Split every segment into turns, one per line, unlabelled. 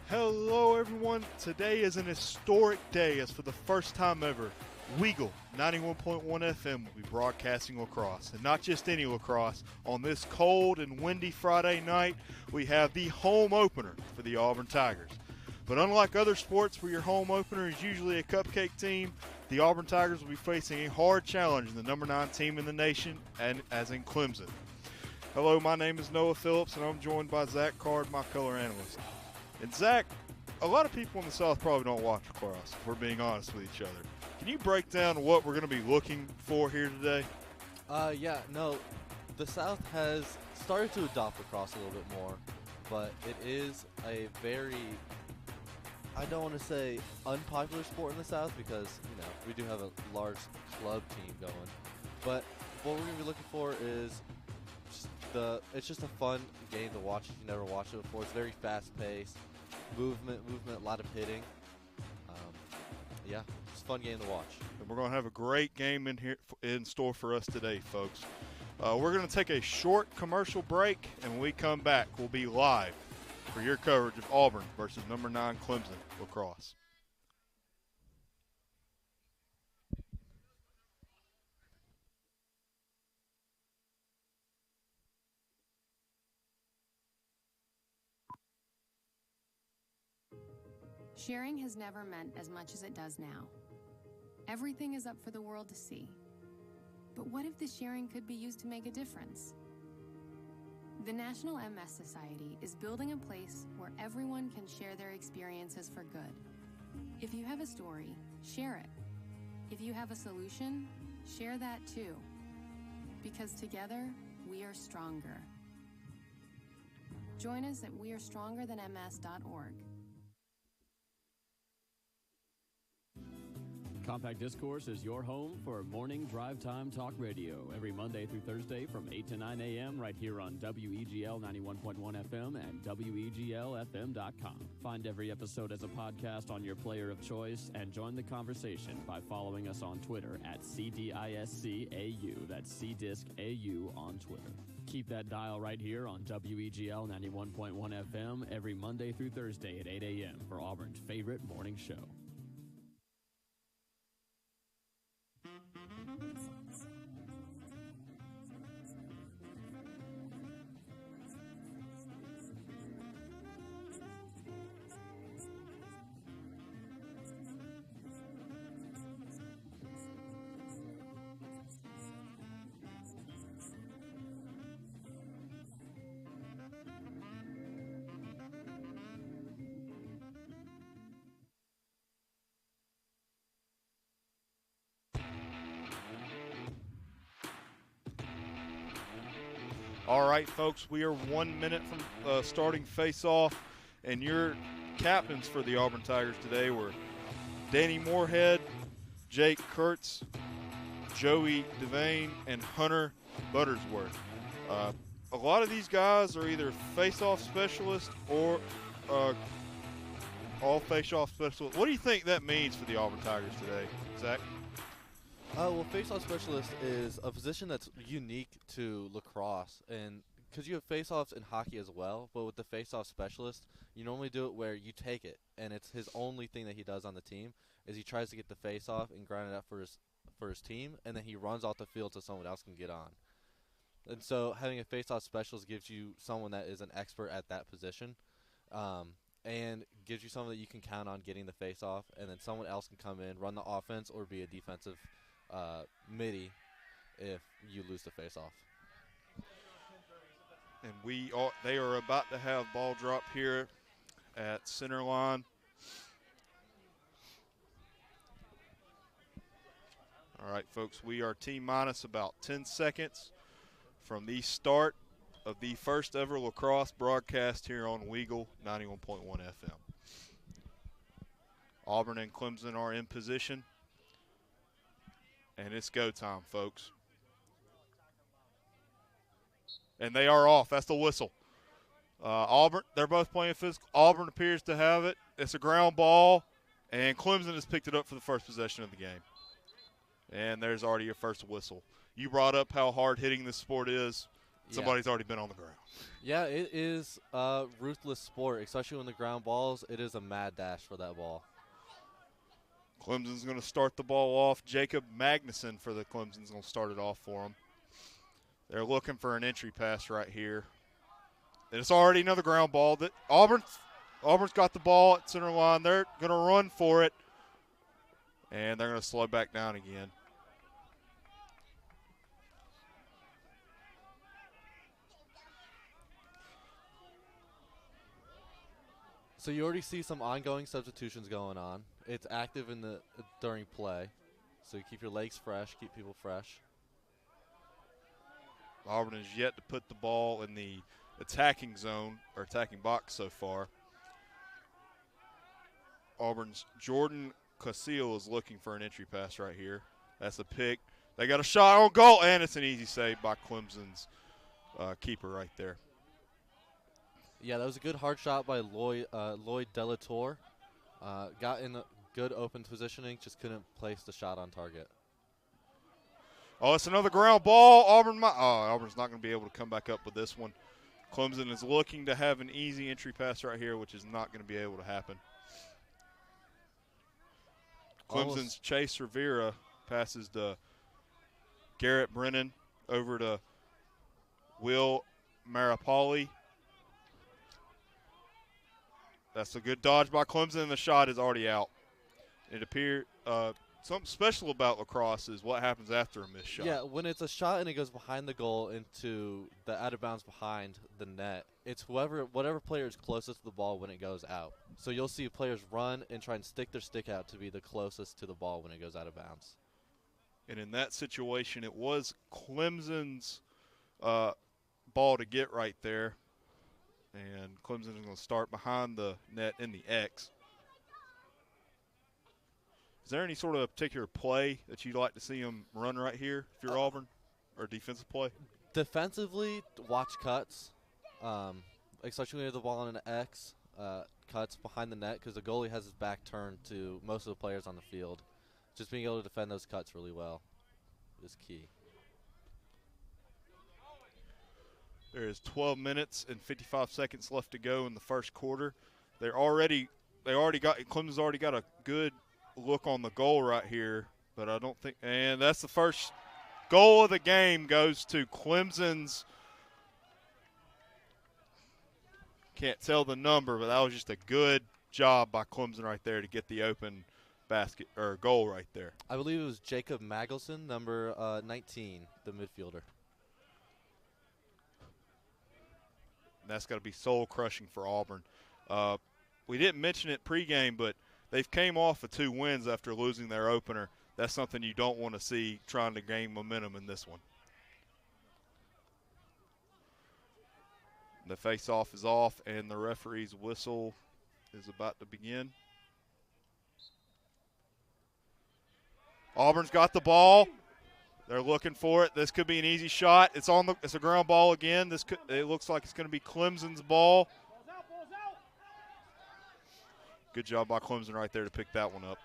Hello, everyone. Today is an historic day as for the first time ever, WEGL 91.1 FM will be broadcasting lacrosse. And not just any lacrosse. On this cold and windy Friday night, we have the home opener for the Auburn Tigers. But unlike other sports where your home opener is usually a cupcake team, the Auburn Tigers will be facing a hard challenge in the number 9 team in the nation, and as in Clemson. Hello, my name is Noah Phillips, and I'm joined by Zach Card, my color analyst. And Zach, a lot of people in the South probably don't watch lacrosse, if we're being honest with each other. Can you break down what we're going to be looking for here today?
The South has started to adopt lacrosse a little bit more, but it is a very, I don't want to say unpopular sport in the South because, we do have a large club team going. But what we're going to be looking for is it's just a fun game to watch if you never watched it before. It's very fast-paced, movement, a lot of hitting. It's a fun game to watch.
And we're going to have a great game in store for us today, folks. We're going to take a short commercial break, and when we come back, we'll be live for your coverage of Auburn versus number 9 Clemson lacrosse.
Sharing has never meant as much as it does now. Everything is up for the world to see. But what if the sharing could be used to make a difference? The National MS Society is building a place where everyone can share their experiences for good. If you have a story, share it. If you have a solution, share that too. Because together, we are stronger. Join us at wearestrongerthanms.org.
Compact Discourse is your home for morning drive time talk radio every Monday through Thursday from 8 to 9 a.m. right here on WEGL 91.1 FM and WEGLFM.com. Find every episode as a podcast on your player of choice and join the conversation by following us on Twitter at CDISCAU. That's CDiscAU on Twitter. Keep that dial right here on WEGL 91.1 FM every Monday through Thursday at 8 a.m. for Auburn's favorite morning show.
All right, folks, we are 1 minute from starting face-off, and your captains for the Auburn Tigers today were Danny Moorhead, Jake Kurtz, Joey Devane, and Hunter Buttersworth. A lot of these guys are either face-off specialists or all face-off specialists. What do you think that means for the Auburn Tigers today, Zach?
Face-off specialist is a position that's unique to lacrosse, and because you have face-offs in hockey as well, but with the face-off specialist, you normally do it where you take it, and it's his only thing that he does on the team is he tries to get the face-off and grind it out for his team, and then he runs off the field so someone else can get on. And so having a face-off specialist gives you someone that is an expert at that position, and gives you someone that you can count on getting the face-off, and then someone else can come in, run the offense, or be a defensive midi if you lose the face-off.
And they are about to have ball drop here at center line. All right, folks, we are T-minus about 10 seconds from the start of the first ever lacrosse broadcast here on WEGL 91.1 FM. Auburn and Clemson are in position. And it's go time, folks. And they are off. That's the whistle. Auburn, they're both playing physical. Auburn appears to have it. It's a ground ball, and Clemson has picked it up for the first possession of the game. And there's already your first whistle. You brought up how hard hitting this sport is. Somebody's already been on the ground.
Yeah, it is a ruthless sport, especially when the ground balls. It is a mad dash for that ball.
Clemson's going to start the ball off. Jacob Magnuson for the Clemson's going to start it off for them. They're looking for an entry pass right here. And it's already another ground ball. That Auburn's got the ball at center line. They're going to run for it. And they're going to slow back down again.
So you already see some ongoing substitutions going on. It's active during play. So you keep your legs fresh, keep people fresh.
Auburn has yet to put the ball in the attacking zone or attacking box so far. Auburn's Jordan Casillo is looking for an entry pass right here. That's a pick. They got a shot on goal, and it's an easy save by Clemson's keeper right there.
Yeah, that was a good hard shot by Lloyd Delator. Got in a good open positioning, just couldn't place the shot on target.
Oh, it's another ground ball. Auburn's not going to be able to come back up with this one. Clemson is looking to have an easy entry pass right here, which is not going to be able to happen. Clemson's Chase Rivera passes to Garrett Brennan over to Will Maripoli. That's a good dodge by Clemson, and the shot is already out. It appeared something special about lacrosse is what happens after a missed shot.
Yeah, when it's a shot and it goes behind the goal into the out of bounds behind the net, it's whatever player is closest to the ball when it goes out. So you'll see players run and try and stick their stick out to be the closest to the ball when it goes out of bounds.
And in that situation, it was Clemson's ball to get right there. And Clemson is going to start behind the net in the X. Is there any sort of particular play that you'd like to see them run right here if you're Auburn, or defensive play?
Defensively, watch cuts, especially when you have the ball on an X, cuts behind the net because the goalie has his back turned to most of the players on the field. Just being able to defend those cuts really well is key.
There is 12 minutes and 55 seconds left to go in the first quarter. Clemson's already got a good look on the goal right here, but I don't think, and that's the first goal of the game goes to Clemson's. Can't tell the number, but that was just a good job by Clemson right there to get the open basket or goal right there.
I believe it was Jacob Magelson, number 19, the midfielder.
That's got to be soul-crushing for Auburn. We didn't mention it pregame, but they've came off of 2 wins after losing their opener. That's something you don't want to see trying to gain momentum in this one. The face-off is off, and the referee's whistle is about to begin. Auburn's got the ball. They're looking for it. This could be an easy shot. It's a ground ball again. It looks like it's going to be Clemson's ball. Good job by Clemson right there to pick that one up.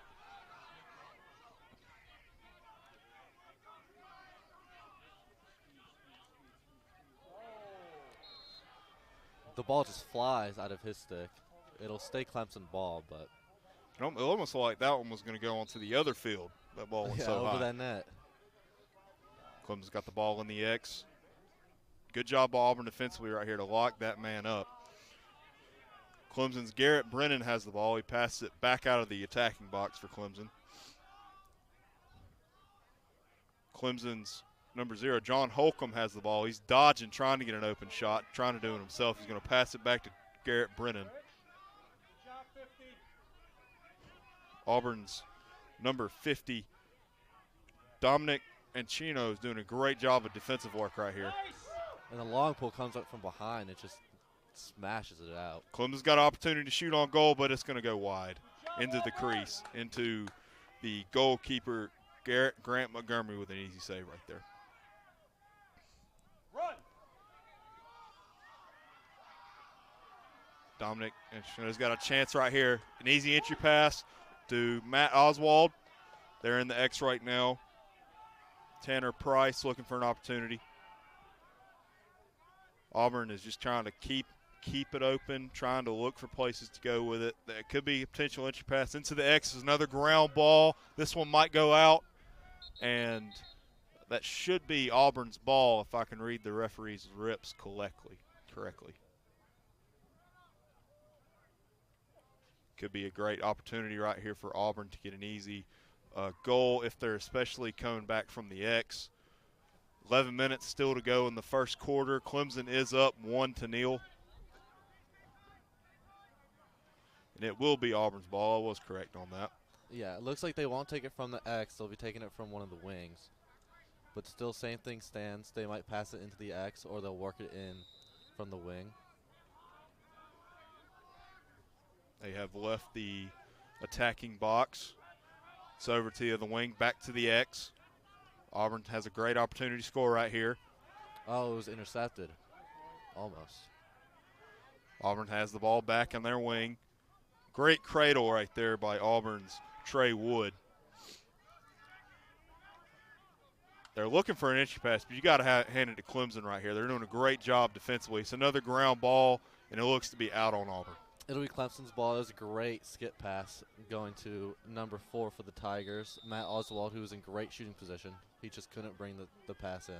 The ball just flies out of his stick. It'll stay Clemson ball, but
It almost looked like that one was going to go onto the other field. That ball was so
over
high.
that net.
Clemson's got the ball in the X. Good job by Auburn defensively right here to lock that man up. Clemson's Garrett Brennan has the ball. He passes it back out of the attacking box for Clemson. Clemson's number 0, John Holcomb, has the ball. He's dodging, trying to get an open shot, trying to do it himself. He's going to pass it back to Garrett Brennan. Auburn's number 50, Dominic Anchino, is doing a great job of defensive work right here.
And the long pull comes up from behind. It just smashes it out.
Clemson's got an opportunity to shoot on goal, but it's going to go wide into the crease, into the goalkeeper, Grant Montgomery, with an easy save right there.
Run.
Dominic Anchino's got a chance right here. An easy entry pass to Matt Oswald. They're in the X right now. Tanner Price looking for an opportunity. Auburn is just trying to keep it open, trying to look for places to go with it. That could be a potential entry pass into the X. Is another ground ball. This one might go out, and that should be Auburn's ball if I can read the referee's rips correctly. Could be a great opportunity right here for Auburn to get an easy goal if they're especially coming back from the X. 11 minutes still to go in the first quarter. Clemson is up 1-0. And it will be Auburn's ball. I was correct on that.
Yeah, it looks like they won't take it from the X. They'll be taking it from one of the wings. But still, same thing stands. They might pass it into the X, or they'll work it in from the wing.
They have left the attacking box. It's over to the wing, back to the X. Auburn has a great opportunity to score right here.
Oh, it was intercepted. Almost.
Auburn has the ball back on their wing. Great cradle right there by Auburn's Trey Wood. They're looking for an entry pass, but you got to hand it to Clemson right here. They're doing a great job defensively. It's another ground ball, and it looks to be out on Auburn.
It'll be Clemson's ball. It was a great skip pass going to number 4 for the Tigers, Matt Oswald, who was in great shooting position. He just couldn't bring the pass in.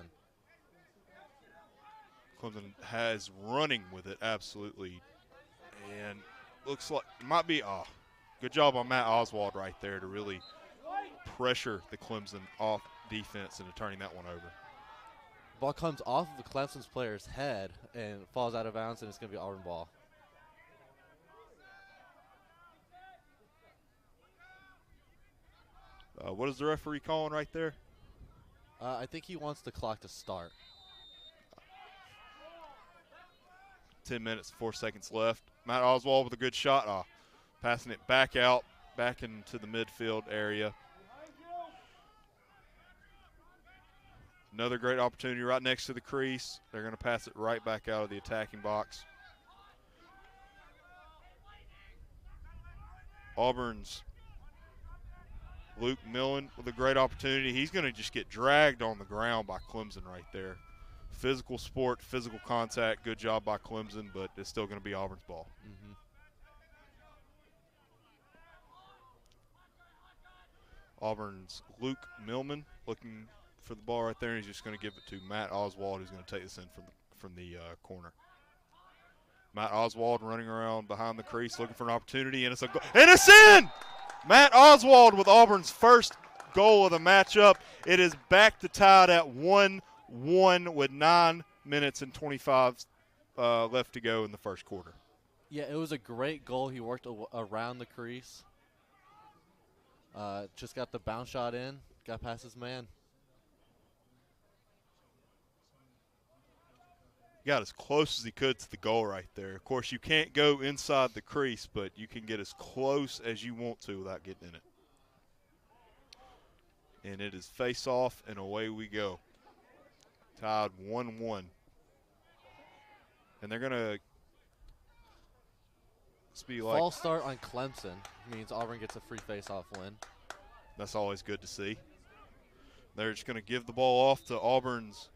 Clemson has running with it, absolutely. And looks like it might be good job on Matt Oswald right there to really pressure the Clemson off defense into turning that one over.
Ball comes off of the Clemson's player's head and falls out of bounds, and it's going to be Auburn ball.
What is the referee calling right there?
I think he wants the clock to start.
10 minutes, 4 seconds left. Matt Oswald with a good shot. Passing it back out, back into the midfield area. Another great opportunity right next to the crease. They're going to pass it right back out of the attacking box. Auburn's Luke Millen with a great opportunity. He's going to just get dragged on the ground by Clemson right there. Physical sport, physical contact. Good job by Clemson, but it's still going to be Auburn's ball.
Mm-hmm.
Auburn's Luke Millman looking for the ball right there, and he's just going to give it to Matt Oswald, who's going to take this in from the corner. Matt Oswald running around behind the crease looking for an opportunity, and it's a goal. And it's in! Matt Oswald with Auburn's first goal of the matchup. It is back to tied at 1-1 with 9 minutes and 25 left to go in the first quarter.
Yeah, it was a great goal. He worked around the crease. Just got the bounce shot in, got past his man.
Got as close as he could to the goal right there. Of course, you can't go inside the crease, but you can get as close as you want to without getting in it. And it is face off, and away we go. Tied 1-1. And they're going to be like
false start on Clemson means Auburn gets a free face-off win.
That's always good to see. They're just going to give the ball off to Auburn's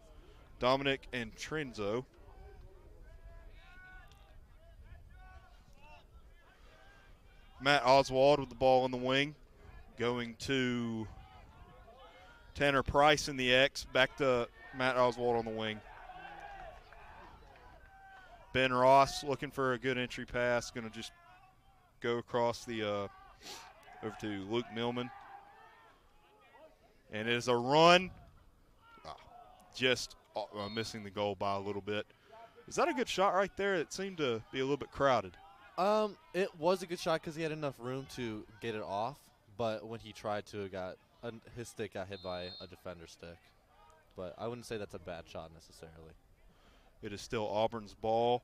Dominic and Trenzo. Matt Oswald with the ball on the wing. Going to Tanner Price in the X. Back to Matt Oswald on the wing. Ben Ross looking for a good entry pass. Going to just go across the over to Luke Millman. And it is a run. Just missing the goal by a little bit. Is that a good shot right there? It seemed to be a little bit crowded.
It was a good shot because he had enough room to get it off, but when he tried to, his stick got hit by a defender's stick. But I wouldn't say that's a bad shot necessarily.
It is still Auburn's ball.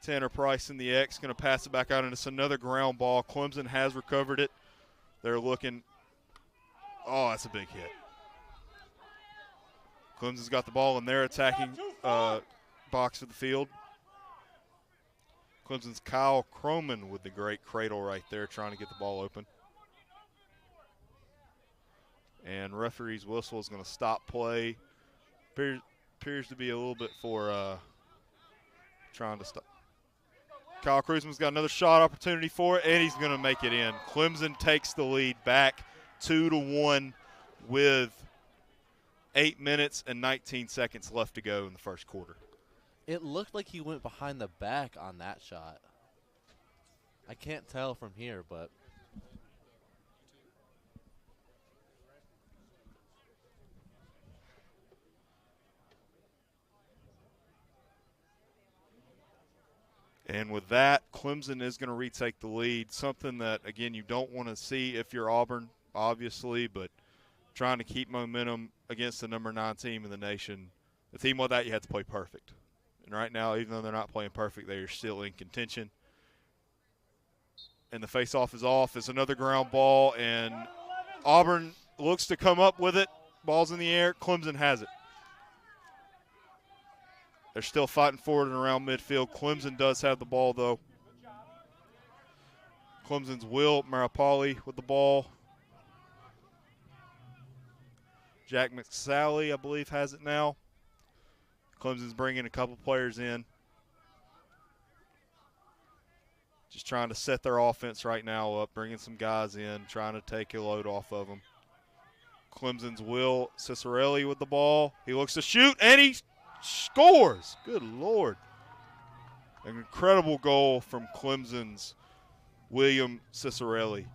Tanner Price in the X, going to pass it back out, and it's another ground ball. Clemson has recovered it. They're looking. Oh, that's a big hit. Clemson's got the ball in their attacking box of the field. Clemson's Kyle Croman with the great cradle right there, trying to get the ball open. And referee's whistle is going to stop play. Appears appears to be a little bit for trying to stop. Kyle Kruzman's got another shot opportunity for it, and he's going to make it in. Clemson takes the lead back 2-1 with 8 minutes and 19 seconds left to go in the first quarter.
It looked like he went behind the back on that shot. I can't tell from here, but
and with that, Clemson is going to retake the lead, something that, again, you don't want to see if you're Auburn, obviously, but trying to keep momentum against the number 9 team in the nation. A team like that, you have to play perfect. And right now, even though they're not playing perfect, they are still in contention. And the face-off is off. It's another ground ball, and Auburn looks to come up with it. Ball's in the air. Clemson has it. They're still fighting forward and around midfield. Clemson does have the ball, though. Clemson's Will Marapali with the ball. Jack McSally, I believe, has it now. Clemson's bringing a couple players in. Just trying to set their offense right now up, bringing some guys in, trying to take a load off of them. Clemson's Will Cicerelli with the ball. He looks to shoot, and he scores. Good Lord. An incredible goal from Clemson's William Cicerelli.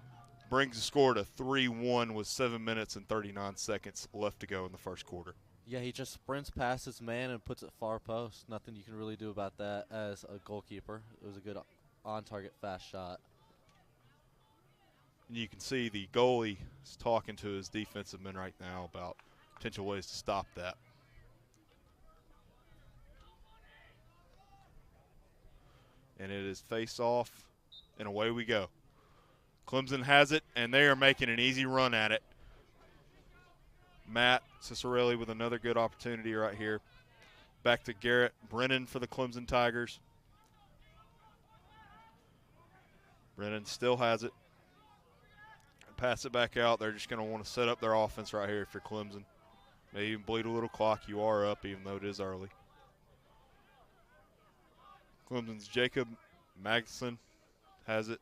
Brings the score to 3-1 with 7 minutes and 39 seconds left to go in the first quarter.
yeah, he just sprints past his man and puts it far post. Nothing you can really do about that as a goalkeeper. It was a good on-target fast shot.
And you can see the goalie is talking to his defensive men right now about potential ways to stop that. And it is face-off, and away we go. Clemson has it, and they are making an easy run at it. Matt Cicerelli with another good opportunity right here. Back to Garrett Brennan for the Clemson Tigers. Brennan still has it. Pass it back out. They're just going to want to set up their offense right here for Clemson. Maybe even bleed a little clock. You are up, even though it is early. Clemson's Jacob Magnuson has it.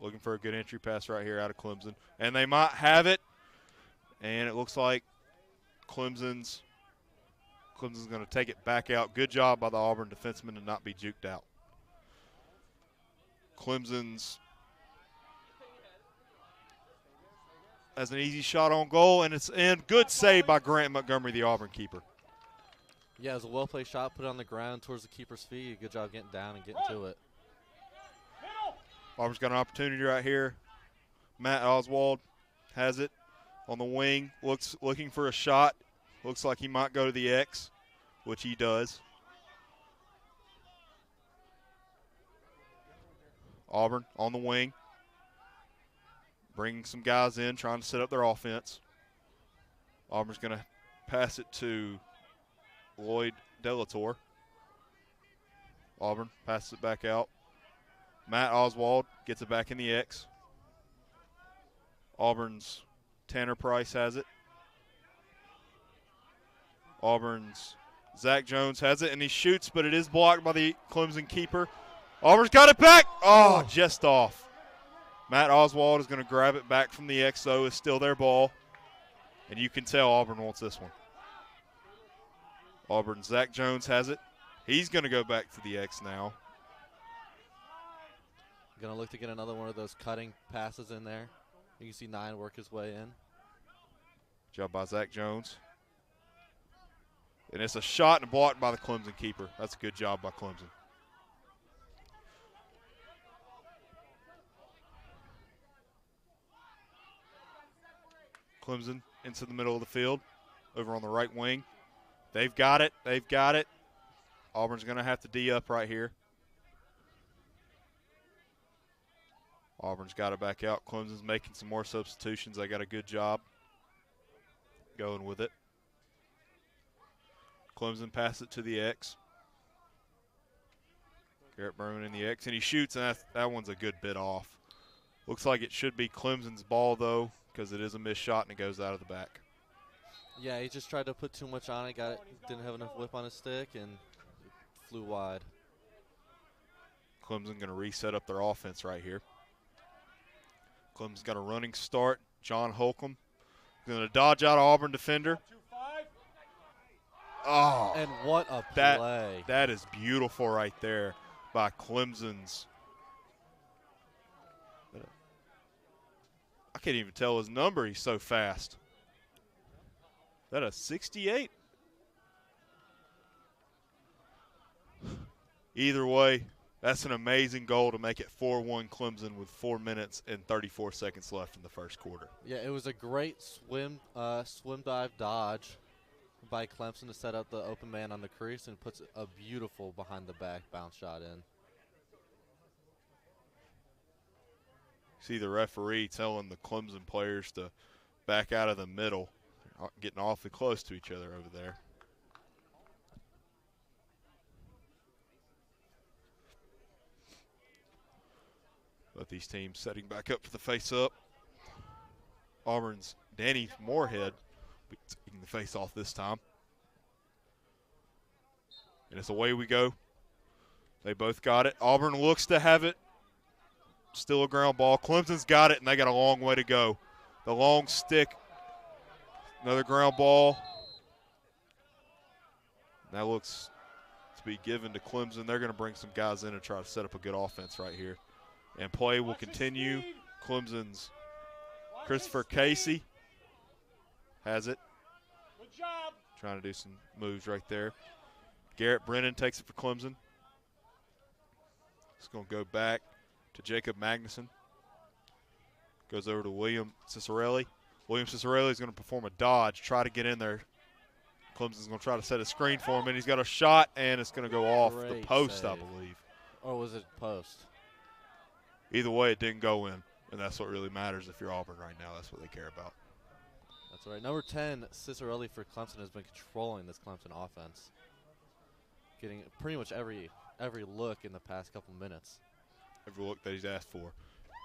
Looking for a good entry pass right here out of Clemson. And they might have it. And it looks like Clemson's going to take it back out. Good job by the Auburn defenseman to not be juked out. Clemson's has an easy shot on goal, and it's in. Good save by Grant Montgomery, the Auburn keeper.
Yeah, it was a well-played shot, put it on the ground towards the keeper's feet. Good job getting down and getting to it.
Auburn's got an opportunity right here. Matt Oswald has it on the wing, looking for a shot. Looks like he might go to the X, which he does. Auburn on the wing, bringing some guys in, trying to set up their offense. Auburn's going to pass it to Lloyd Delator. Auburn passes it back out. Matt Oswald gets it back in the X. Auburn's Tanner Price has it. Auburn's Zach Jones has it, and he shoots, but it is blocked by the Clemson keeper. Auburn's got it back. Oh, just off. Matt Oswald is going to grab it back from the X, though. It's still their ball. And you can tell Auburn wants this one. Auburn's Zach Jones has it. He's going to go back to the X now.
Going to look to get another one of those cutting passes in there. You can see 9 work his way in.
Job by Zach Jones. And it's a shot and blocked by the Clemson keeper. That's a good job by Clemson. Clemson into the middle of the field, over on the right wing. They've got it. They've got it. Auburn's going to have to D up right here. Auburn's got it back out. Clemson's making some more substitutions. They got a good job going with it. Clemson passes it to the X. Garrett Berman in the X, and he shoots, and that one's a good bit off. Looks like it should be Clemson's ball, though, because it is a missed shot, and it goes out of the back.
Yeah, he just tried to put too much on it. Didn't have enough whip on his stick, and it flew wide.
Clemson going to reset up their offense right here. Clemson's got a running start. John Holcomb going to dodge out Auburn defender. Oh,
and what a play.
That is beautiful right there by Clemson's. I can't even tell his number. He's so fast. Is that a 68? Either way, that's an amazing goal to make it 4-1 Clemson with 4 minutes and 34 seconds left in the first quarter.
Yeah, it was a great swim dive dodge by Clemson to set up the open man on the crease and puts a beautiful behind-the-back bounce shot in.
See the referee telling the Clemson players to back out of the middle. They're getting awfully close to each other over there. Both these teams setting back up for the face-up. Auburn's Danny Moorhead taking the face-off this time. And it's away we go. They both got it. Auburn looks to have it. Still a ground ball. Clemson's got it, and they got a long way to go. The long stick. Another ground ball. That looks to be given to Clemson. They're going to bring some guys in and try to set up a good offense right here. And play will continue. Clemson's Christopher Casey has it.
Good job.
Trying to do some moves right there. Garrett Brennan takes it for Clemson. It's going to go back to Jacob Magnuson. Goes over to William Cicerelli. William Cicerelli is going to perform a dodge, try to get in there. Clemson's going to try to set a screen for him, and he's got a shot, and it's going to go off the post, I believe.
Or was it post?
Either way, it didn't go in, and that's what really matters if you're Auburn right now. That's what they care about.
That's right. Number 10, Cicerelli for Clemson, has been controlling this Clemson offense, getting pretty much every look in the past couple minutes.
Every look that he's asked for.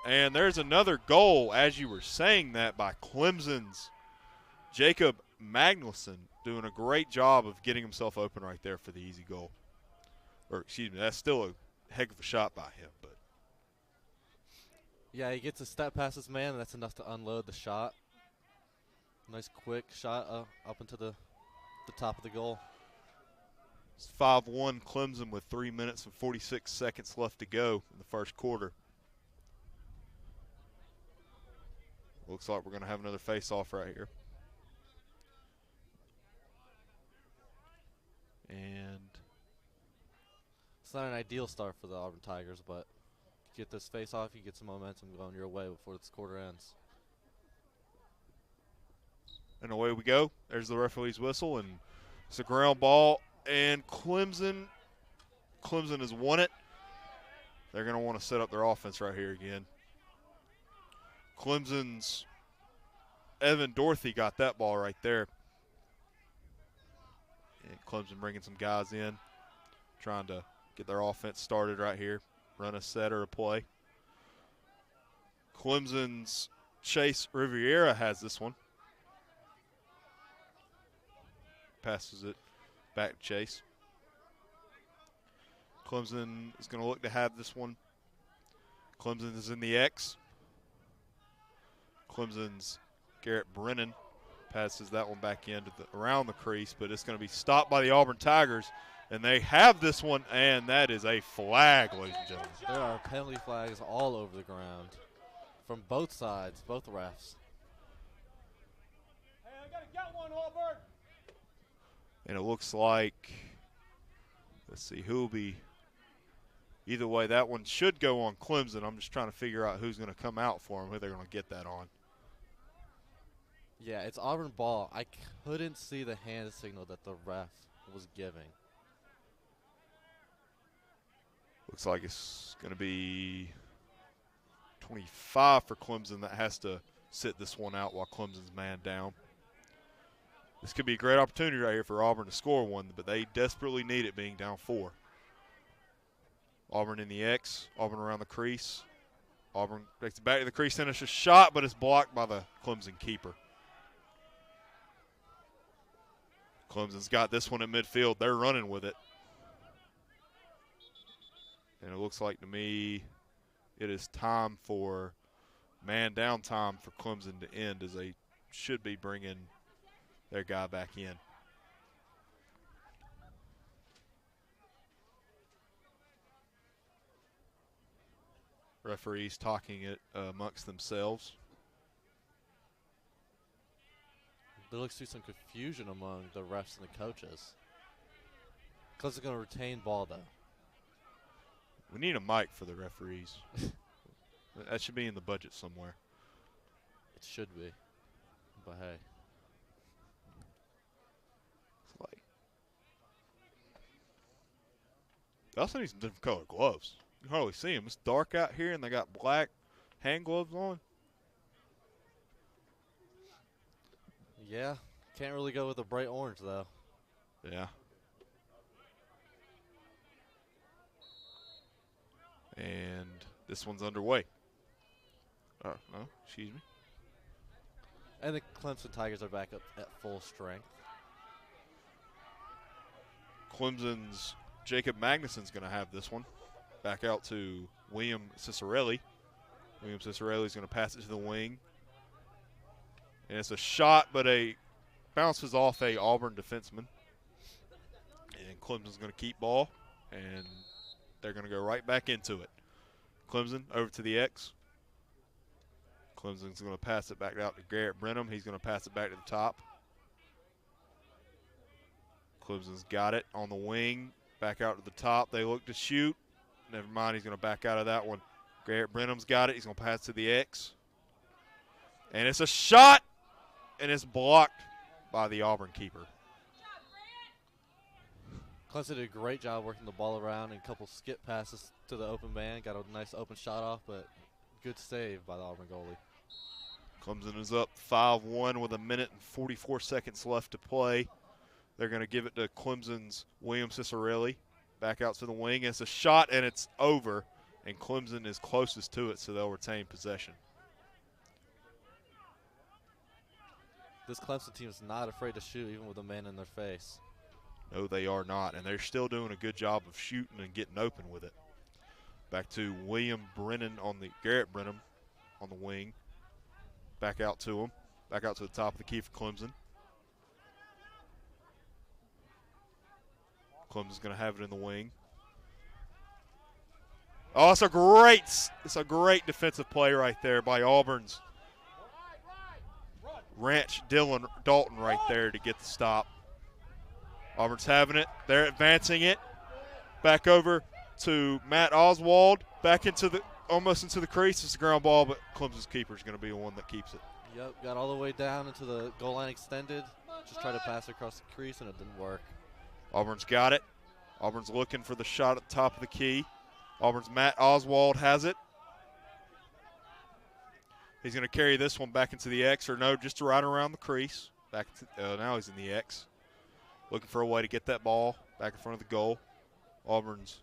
And there's another goal, as you were saying that, by Clemson's Jacob Magnuson, doing a great job of getting himself open right there for the easy goal. Or, excuse me, that's still a heck of a shot by him. But
yeah, he gets a step past his man, and that's enough to unload the shot. Nice quick shot up into the top of the goal.
It's 5-1 Clemson with 3 minutes and 46 seconds left to go in the first quarter. Looks like we're going to have another face-off right here. And
it's not an ideal start for the Auburn Tigers, but get this face-off, you get some momentum going your way before this quarter ends.
And away we go. There's the referee's whistle, and it's a ground ball. And Clemson has won it. They're going to want to set up their offense right here again. Clemson's Evan Dorothy got that ball right there. And Clemson bringing some guys in, trying to get their offense started right here. Run a set or a play. Clemson's Chase Riviera has this one. Passes it back to Chase. Clemson is going to look to have this one. Clemson is in the X. Clemson's Garrett Brennan passes that one back in around the crease, but it's going to be stopped by the Auburn Tigers, and they have this one, and that is a flag, ladies and gentlemen.
There are penalty flags all over the ground from both sides, both refs.
Hey, I got to get one, Auburn.
And it looks like, let's see, who will be, either way, that one should go on Clemson. I'm just trying to figure out who's going to come out for them, who they're going to get that on.
Yeah, it's Auburn ball. I couldn't see the hand signal that the ref was giving.
Looks like it's going to be 25 for Clemson that has to sit this one out while Clemson's man down. This could be a great opportunity right here for Auburn to score one, but they desperately need it, being down 4. Auburn in the X, Auburn around the crease. Auburn takes it back to the crease, finishes a shot, but it's blocked by the Clemson keeper. Clemson's got this one at midfield. They're running with it. And it looks like to me it is time for man down time for Clemson to end, as they should be bringing their guy back in. Referees talking it amongst themselves.
There looks to be some confusion among the refs and the coaches. Clemson's going to retain ball, though.
We need a mic for the referees. That should be in the budget somewhere.
It should be. But hey.
It's like, they also need some different colored gloves. You can hardly see them. It's dark out here, and they got black hand gloves on.
Yeah. Can't really go with the bright orange, though.
Yeah. And this one's underway. Oh, no, excuse me.
And the Clemson Tigers are back up at full strength.
Clemson's Jacob Magnuson's going to have this one. Back out to William Cicerelli. William Cicerelli's going to pass it to the wing. And it's a shot, but a bounces off a Auburn defenseman. And Clemson's going to keep ball, and they're going to go right back into it. Clemson over to the X. Clemson's going to pass it back out to Garrett Brenham. He's going to pass it back to the top. Clemson's got it on the wing. Back out to the top. They look to shoot. Never mind, he's going to back out of that one. Garrett Brenham's got it. He's going to pass to the X. And it's a shot, and it's blocked by the Auburn keeper.
Clemson did a great job working the ball around and a couple skip passes to the open man. Got a nice open shot off, but good save by the Auburn goalie.
Clemson is up 5-1 with 1:44 minutes left to play. They're going to give it to Clemson's William Cicerelli. Back out to the wing. It's a shot, and it's over, and Clemson is closest to it, so they'll retain possession.
This Clemson team is not afraid to shoot, even with a man in their face.
No, they are not, and they're still doing a good job of shooting and getting open with it. Back to William Brennan on the Garrett Brenham on the wing. Back out to him. Back out to the top of the key for Clemson. Clemson's going to have it in the wing. Oh, it's a great defensive play right there by Auburn's Ranch Dalton right there to get the stop. Auburn's having it. They're advancing it. Back over to Matt Oswald. Back into the almost into the crease. It's a ground ball, but Clemson's keeper is going to be the one that keeps it.
Yep, got all the way down into the goal line extended. Just tried to pass across the crease, and it didn't work.
Auburn's got it. Auburn's looking for the shot at the top of the key. Auburn's Matt Oswald has it. He's going to carry this one back into the X, or no, just right around the crease. Back to, now he's in the X. Looking for a way to get that ball back in front of the goal. Auburn's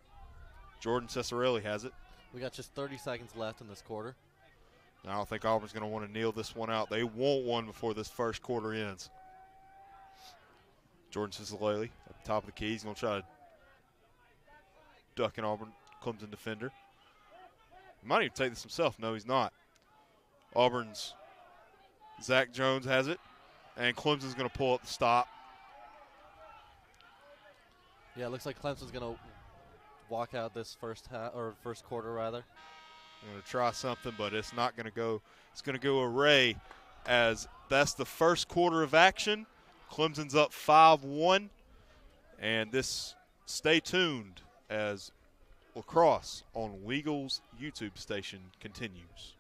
Jordan Cicerelli has it.
We got just 30 seconds left in this quarter.
I don't think Auburn's going to want to kneel this one out. They want one before this first quarter ends. Jordan Cicerelli at the top of the key. He's going to try to duck an Auburn Clemson defender. He might even take this himself. No, he's not. Auburn's Zach Jones has it, and Clemson's going to pull up the stop.
Yeah, it looks like Clemson's going to walk out this first quarter rather.
I'm going to try something, but it's not going to go. It's going to go array, as that's the first quarter of action. Clemson's up 5-1, and this, stay tuned as Lacrosse on WEGL's YouTube station continues.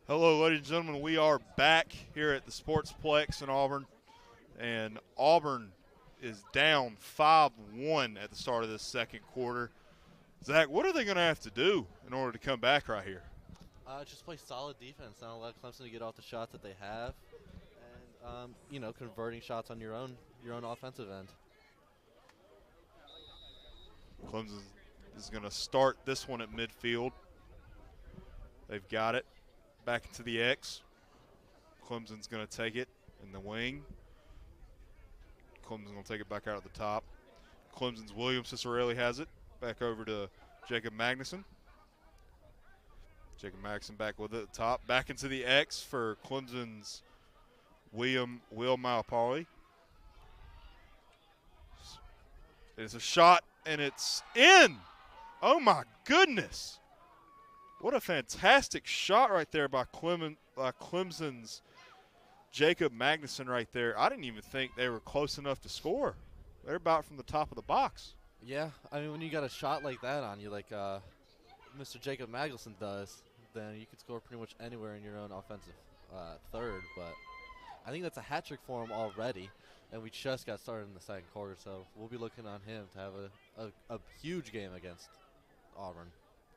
Hello, ladies and gentlemen. We are back here at the Sportsplex in Auburn, and Auburn is down 5-1 at the start of this second quarter. Zach, what are they going to have to do in order to come back right here?
Just play solid defense. Not allow Clemson to get off the shots that they have, and converting shots on your own offensive end.
Clemson is going to start this one at midfield. They've got it. Back into the X. Clemson's going to take it in the wing. Clemson's going to take it back out at the top. Clemson's William Cicerelli has it. Back over to Jacob Magnuson. Jacob Magnuson back with it at the top. Back into the X for Clemson's Will Malapali. It's a shot, and it's in. Oh, my goodness. What a fantastic shot right there by Clemson's Jacob Magnuson right there. I didn't even think they were close enough to score. They're about from the top of the box.
Yeah, I mean, when you got a shot like that on you, like Mr. Jacob Magnuson does, then you could score pretty much anywhere in your own offensive third. But I think that's a hat trick for him already, and we just got started in the second quarter, so we'll be looking on him to have a huge game against Auburn.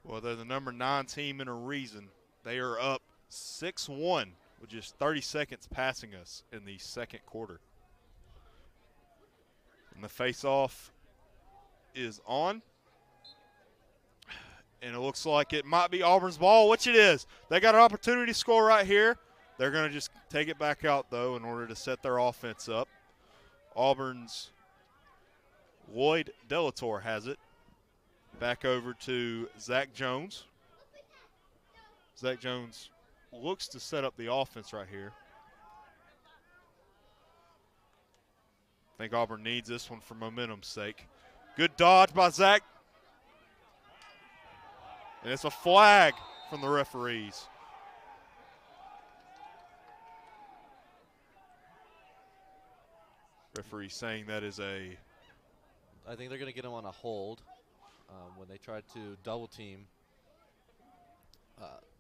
Well, they're the number 9 team in a reason. They are up 6-1 with just 30 seconds passing us in the second quarter. And the face-off is on. And it looks like it might be Auburn's ball, which it is. They got an opportunity to score right here. They're going to just take it back out, though, in order to set their offense up. Auburn's Lloyd Delator has it. Back over to Zach Jones. Zach Jones looks to set up the offense right here. I think Auburn needs this one for momentum's sake. Good dodge by Zach. And it's a flag from the referees. Referee saying that is a...
I think they're going to get him on a hold. When they tried to double team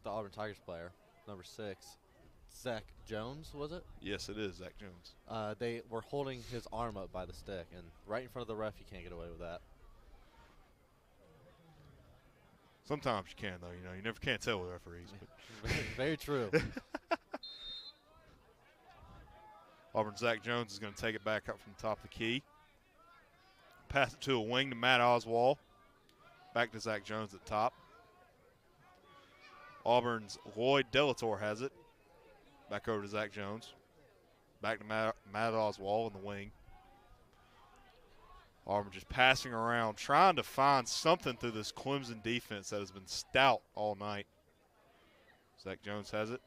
the Auburn Tigers player, number 6, Zach Jones, was it?
Yes, it is Zach Jones.
They were holding his arm up by the stick, and right in front of the ref, you can't get away with that.
Sometimes you can, though. You know, you never can tell with referees. But.
Very true.
Auburn Zach Jones is going to take it back up from the top of the key. Pass it to a wing to Matt Oswald. Back to Zach Jones at the top. Auburn's Lloyd Delator has it. Back over to Zach Jones. Back to Matt Oswald in the wing. Auburn just passing around, trying to find something through this Clemson defense that has been stout all night. Zach Jones has it.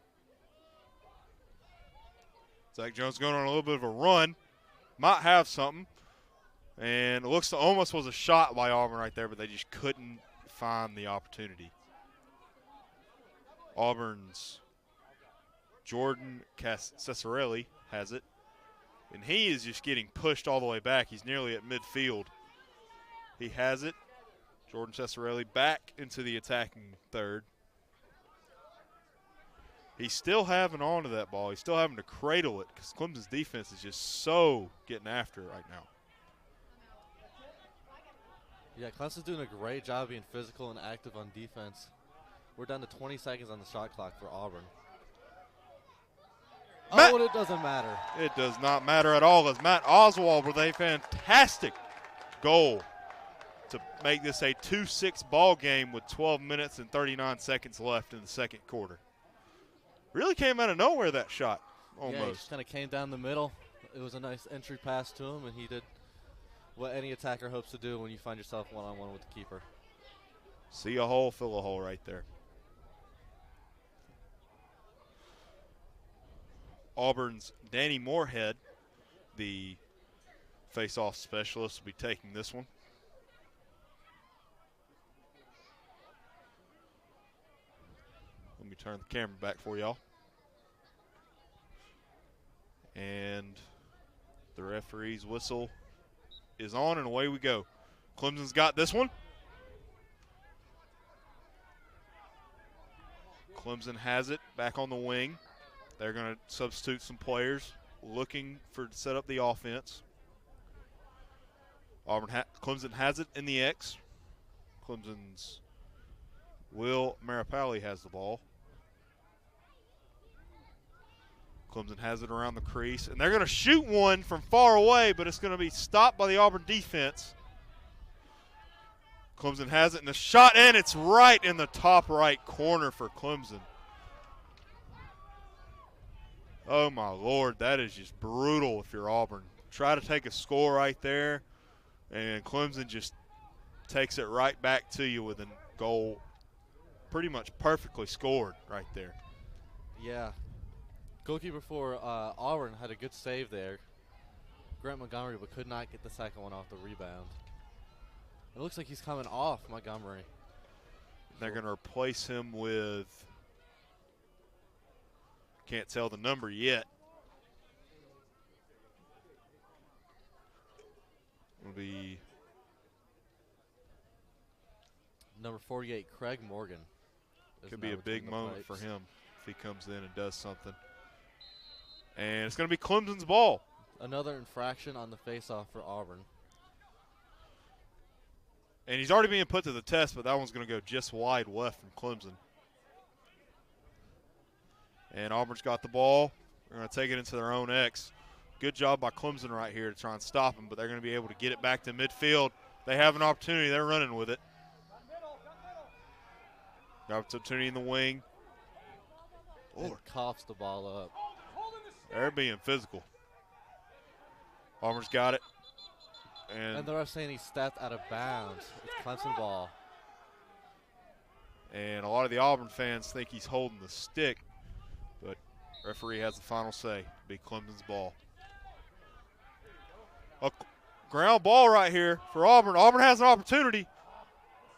Zach Jones going on a little bit of a run. Might have something. And it looks to almost was a shot by Auburn right there, but they just couldn't find the opportunity. Auburn's Jordan Cicerelli has it. And he is just getting pushed all the way back. He's nearly at midfield. He has it. Jordan Cicerelli back into the attacking third. He's still having on to that ball. He's still having to cradle it because Clemson's defense is just so getting after it right now.
Yeah, Clemson's doing a great job being physical and active on defense. We're down to 20 seconds on the shot clock for Auburn. Oh, it doesn't matter.
It does not matter at all as Matt Oswald with a fantastic goal to make this a 2-6 ball game with 12 minutes and 39 seconds left in the second quarter. Really came out of nowhere, that shot, almost.
Yeah, he just kind of came down the middle. It was a nice entry pass to him, and he did what any attacker hopes to do when you find yourself one-on-one with the keeper.
See a hole, fill a hole right there. Auburn's Danny Moorhead, the face-off specialist, will be taking this one. Let me turn the camera back for y'all. And the referee's whistle is on, and away we go. Clemson's got this one. Clemson has it back on the wing. They're going to substitute some players, looking to set up the offense. Clemson has it in the X. Clemson's Will Maripali has the ball. Clemson has it around the crease, and they're going to shoot one from far away, but it's going to be stopped by the Auburn defense. Clemson has it in the shot, and it's right in the top right corner for Clemson. Oh, my Lord, that is just brutal if you're Auburn. Try to take a score right there, and Clemson just takes it right back to you with a goal pretty much perfectly scored right there.
Yeah. Goalkeeper for Auburn had a good save there. Grant Montgomery, but could not get the second one off the rebound. It looks like he's coming off Montgomery.
They're going to replace him with, can't tell the number yet. It'll be
number 48, Craig Morgan.
Could be a big moment for him if he comes in and does something. And it's going to be Clemson's ball.
Another infraction on the faceoff for Auburn.
And he's already being put to the test, but that one's going to go just wide left from Clemson. And Auburn's got the ball. They're going to take it into their own X. Good job by Clemson right here to try and stop him, but they're going to be able to get it back to midfield. They have an opportunity. They're running with it. Got an opportunity in the wing.
And coughs the ball up.
They're being physical. Auburn's got it.
And the ref saying he stepped out of bounds. It's Clemson ball.
And a lot of the Auburn fans think he's holding the stick, but referee has the final say. It'll be Clemson's ball. A ground ball right here for Auburn. Auburn has an opportunity.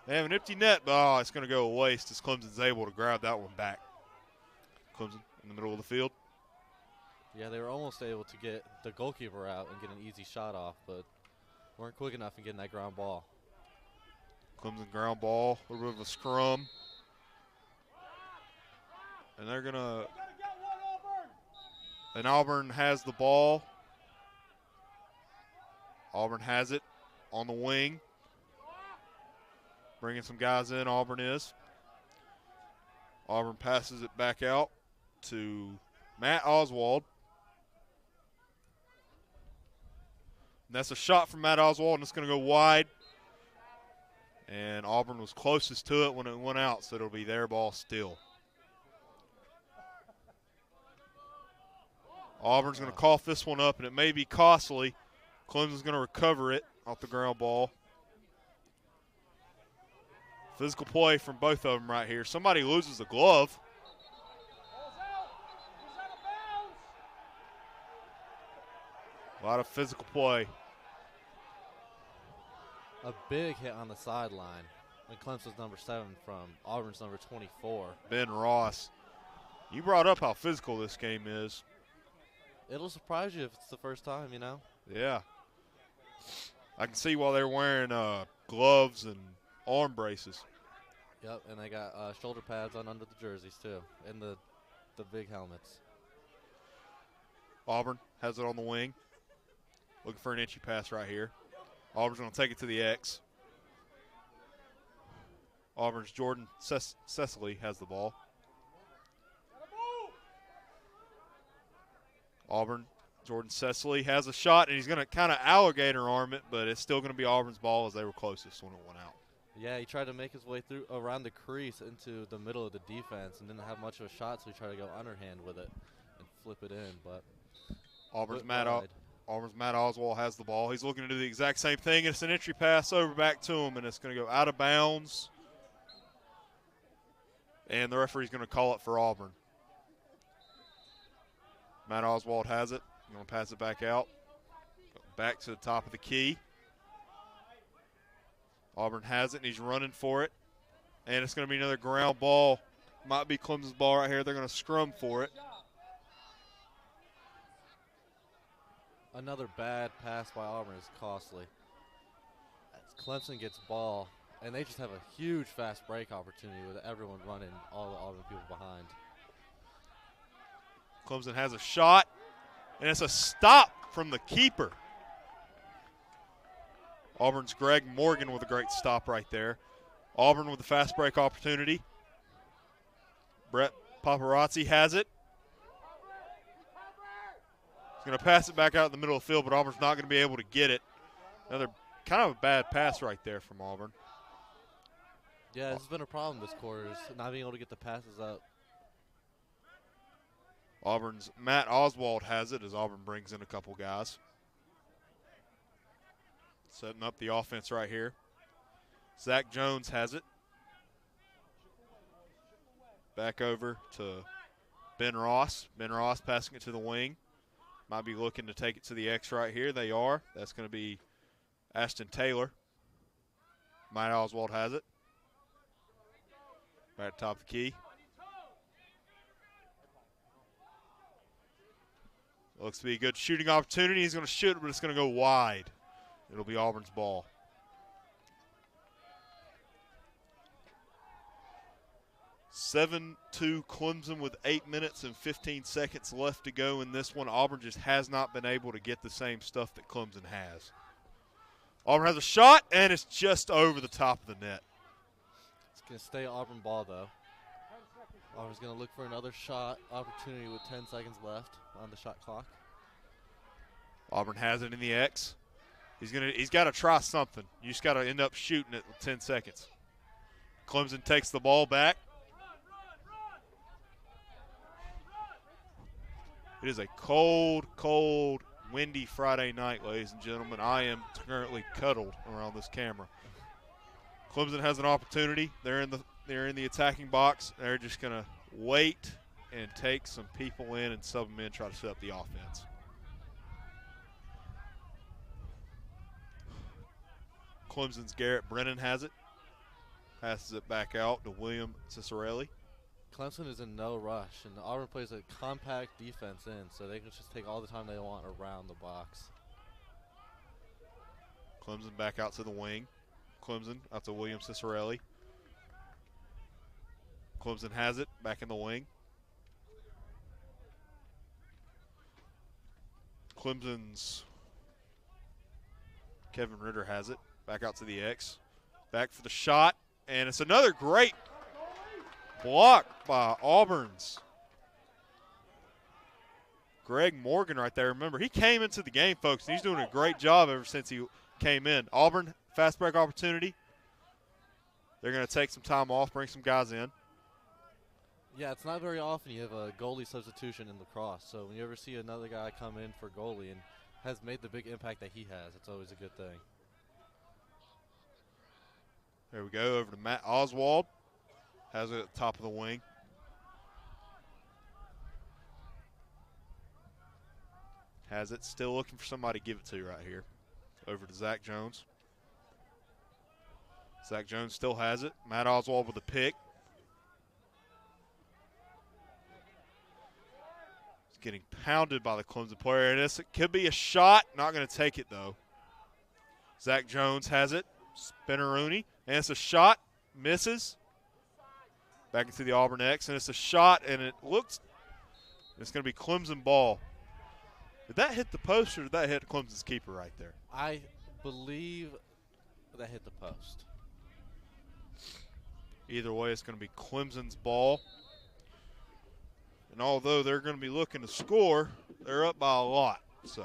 They have an empty net, but it's going to go a waste as Clemson's able to grab that one back. Clemson in the middle of the field.
Yeah, they were almost able to get the goalkeeper out and get an easy shot off, but weren't quick enough in getting that ground ball.
Clemson ground ball, a little bit of a scrum. And they're going to – and Auburn has the ball. Auburn has it on the wing. Bringing some guys in, Auburn is. Auburn passes it back out to Matt Oswald. And that's a shot from Matt Oswald, and it's going to go wide. And Auburn was closest to it when it went out, so it'll be their ball still. Auburn's going to cough this one up, and it may be costly. Clemson's going to recover it off the ground ball. Physical play from both of them right here. Somebody loses a glove. A lot of physical play.
A big hit on the sideline. And Clemson's number 7 from Auburn's number 24.
Ben Ross. You brought up how physical this game is.
It'll surprise you if it's the first time, you know?
Yeah. I can see why they're wearing gloves and arm braces.
Yep, and they got shoulder pads on under the jerseys too, and the big helmets.
Auburn has it on the wing. Looking for an entry pass right here. Auburn's going to take it to the X. Auburn's Jordan Cecily has the ball. Auburn, Jordan Cecily has a shot, and he's going to kind of alligator arm it, but it's still going to be Auburn's ball as they were closest when it went out.
Yeah, he tried to make his way through around the crease into the middle of the defense and didn't have much of a shot, so he tried to go underhand with it and flip it in. But
Auburn's Matt Oswald has the ball. He's looking to do the exact same thing. It's an entry pass over back to him, and it's going to go out of bounds. And the referee's going to call it for Auburn. Matt Oswald has it. Going to pass it back out. Back to the top of the key. Auburn has it, and he's running for it. And it's going to be another ground ball. Might be Clemson's ball right here. They're going to scrum for it.
Another bad pass by Auburn is costly. Clemson gets ball, and they just have a huge fast break opportunity with everyone running, all the Auburn people behind.
Clemson has a shot, and it's a stop from the keeper. Auburn's Greg Morgan with a great stop right there. Auburn with a fast break opportunity. Brett Paparazzi has it. He's going to pass it back out in the middle of the field, but Auburn's not going to be able to get it. Another kind of a bad pass right there from Auburn.
Yeah, this has been a problem this quarter, is not being able to get the passes up.
Auburn's Matt Oswald has it as Auburn brings in a couple guys. Setting up the offense right here. Zach Jones has it. Back over to Ben Ross. Ben Ross passing it to the wing. Might be looking to take it to the X right here. They are. That's going to be Ashton Taylor. Matt Oswald has it. Right at the top of the key. Looks to be a good shooting opportunity. He's going to shoot, but it's going to go wide. It'll be Auburn's ball. (7-2) Clemson with 8 minutes and 15 seconds left to go in this one. Auburn just has not been able to get the same stuff that Clemson has. Auburn has a shot, and it's just over the top of the net.
It's going to stay Auburn ball, though. Auburn's going to look for another shot opportunity with 10 seconds left on the shot clock.
Auburn has it in the X. He's got to try something. You just got to end up shooting it with 10 seconds. Clemson takes the ball back. It is a cold, cold, windy Friday night, ladies and gentlemen. I am currently cuddled around this camera. Clemson has an opportunity. They're in the attacking box. They're just going to wait and take some people in and sub them in, try to set up the offense. Clemson's Garrett Brennan has it. Passes it back out to William Cicerelli.
Clemson is in no rush, and Auburn plays a compact defense in, so they can just take all the time they want around the box.
Clemson back out to the wing. Clemson out to William Cicerelli. Clemson has it back in the wing. Clemson's Kevin Ritter has it. Back out to the X. Back for the shot. And it's another great block by Auburn's Greg Morgan right there. Remember, he came into the game, folks, and he's doing a great job ever since he came in. Auburn, fast break opportunity. They're going to take some time off, bring some guys in.
Yeah, it's not very often you have a goalie substitution in lacrosse. So when you ever see another guy come in for goalie and has made the big impact that he has, it's always a good thing.
There we go, over to Matt Oswald. Has it at the top of the wing. Has it, still looking for somebody to give it to right here. Over to Zach Jones. Zach Jones still has it. Matt Oswald with a pick. He's getting pounded by the Clemson player. And this could be a shot. Not going to take it, though. Zach Jones has it. Spinner-Rooney. And it's a shot. Misses. Back into the Auburn X. And it's a shot, and it looks – it's going to be Clemson ball. Did that hit the post, or did that hit Clemson's keeper right there?
I believe that hit the post.
Either way, it's going to be Clemson's ball. And although they're going to be looking to score, they're up by a lot. So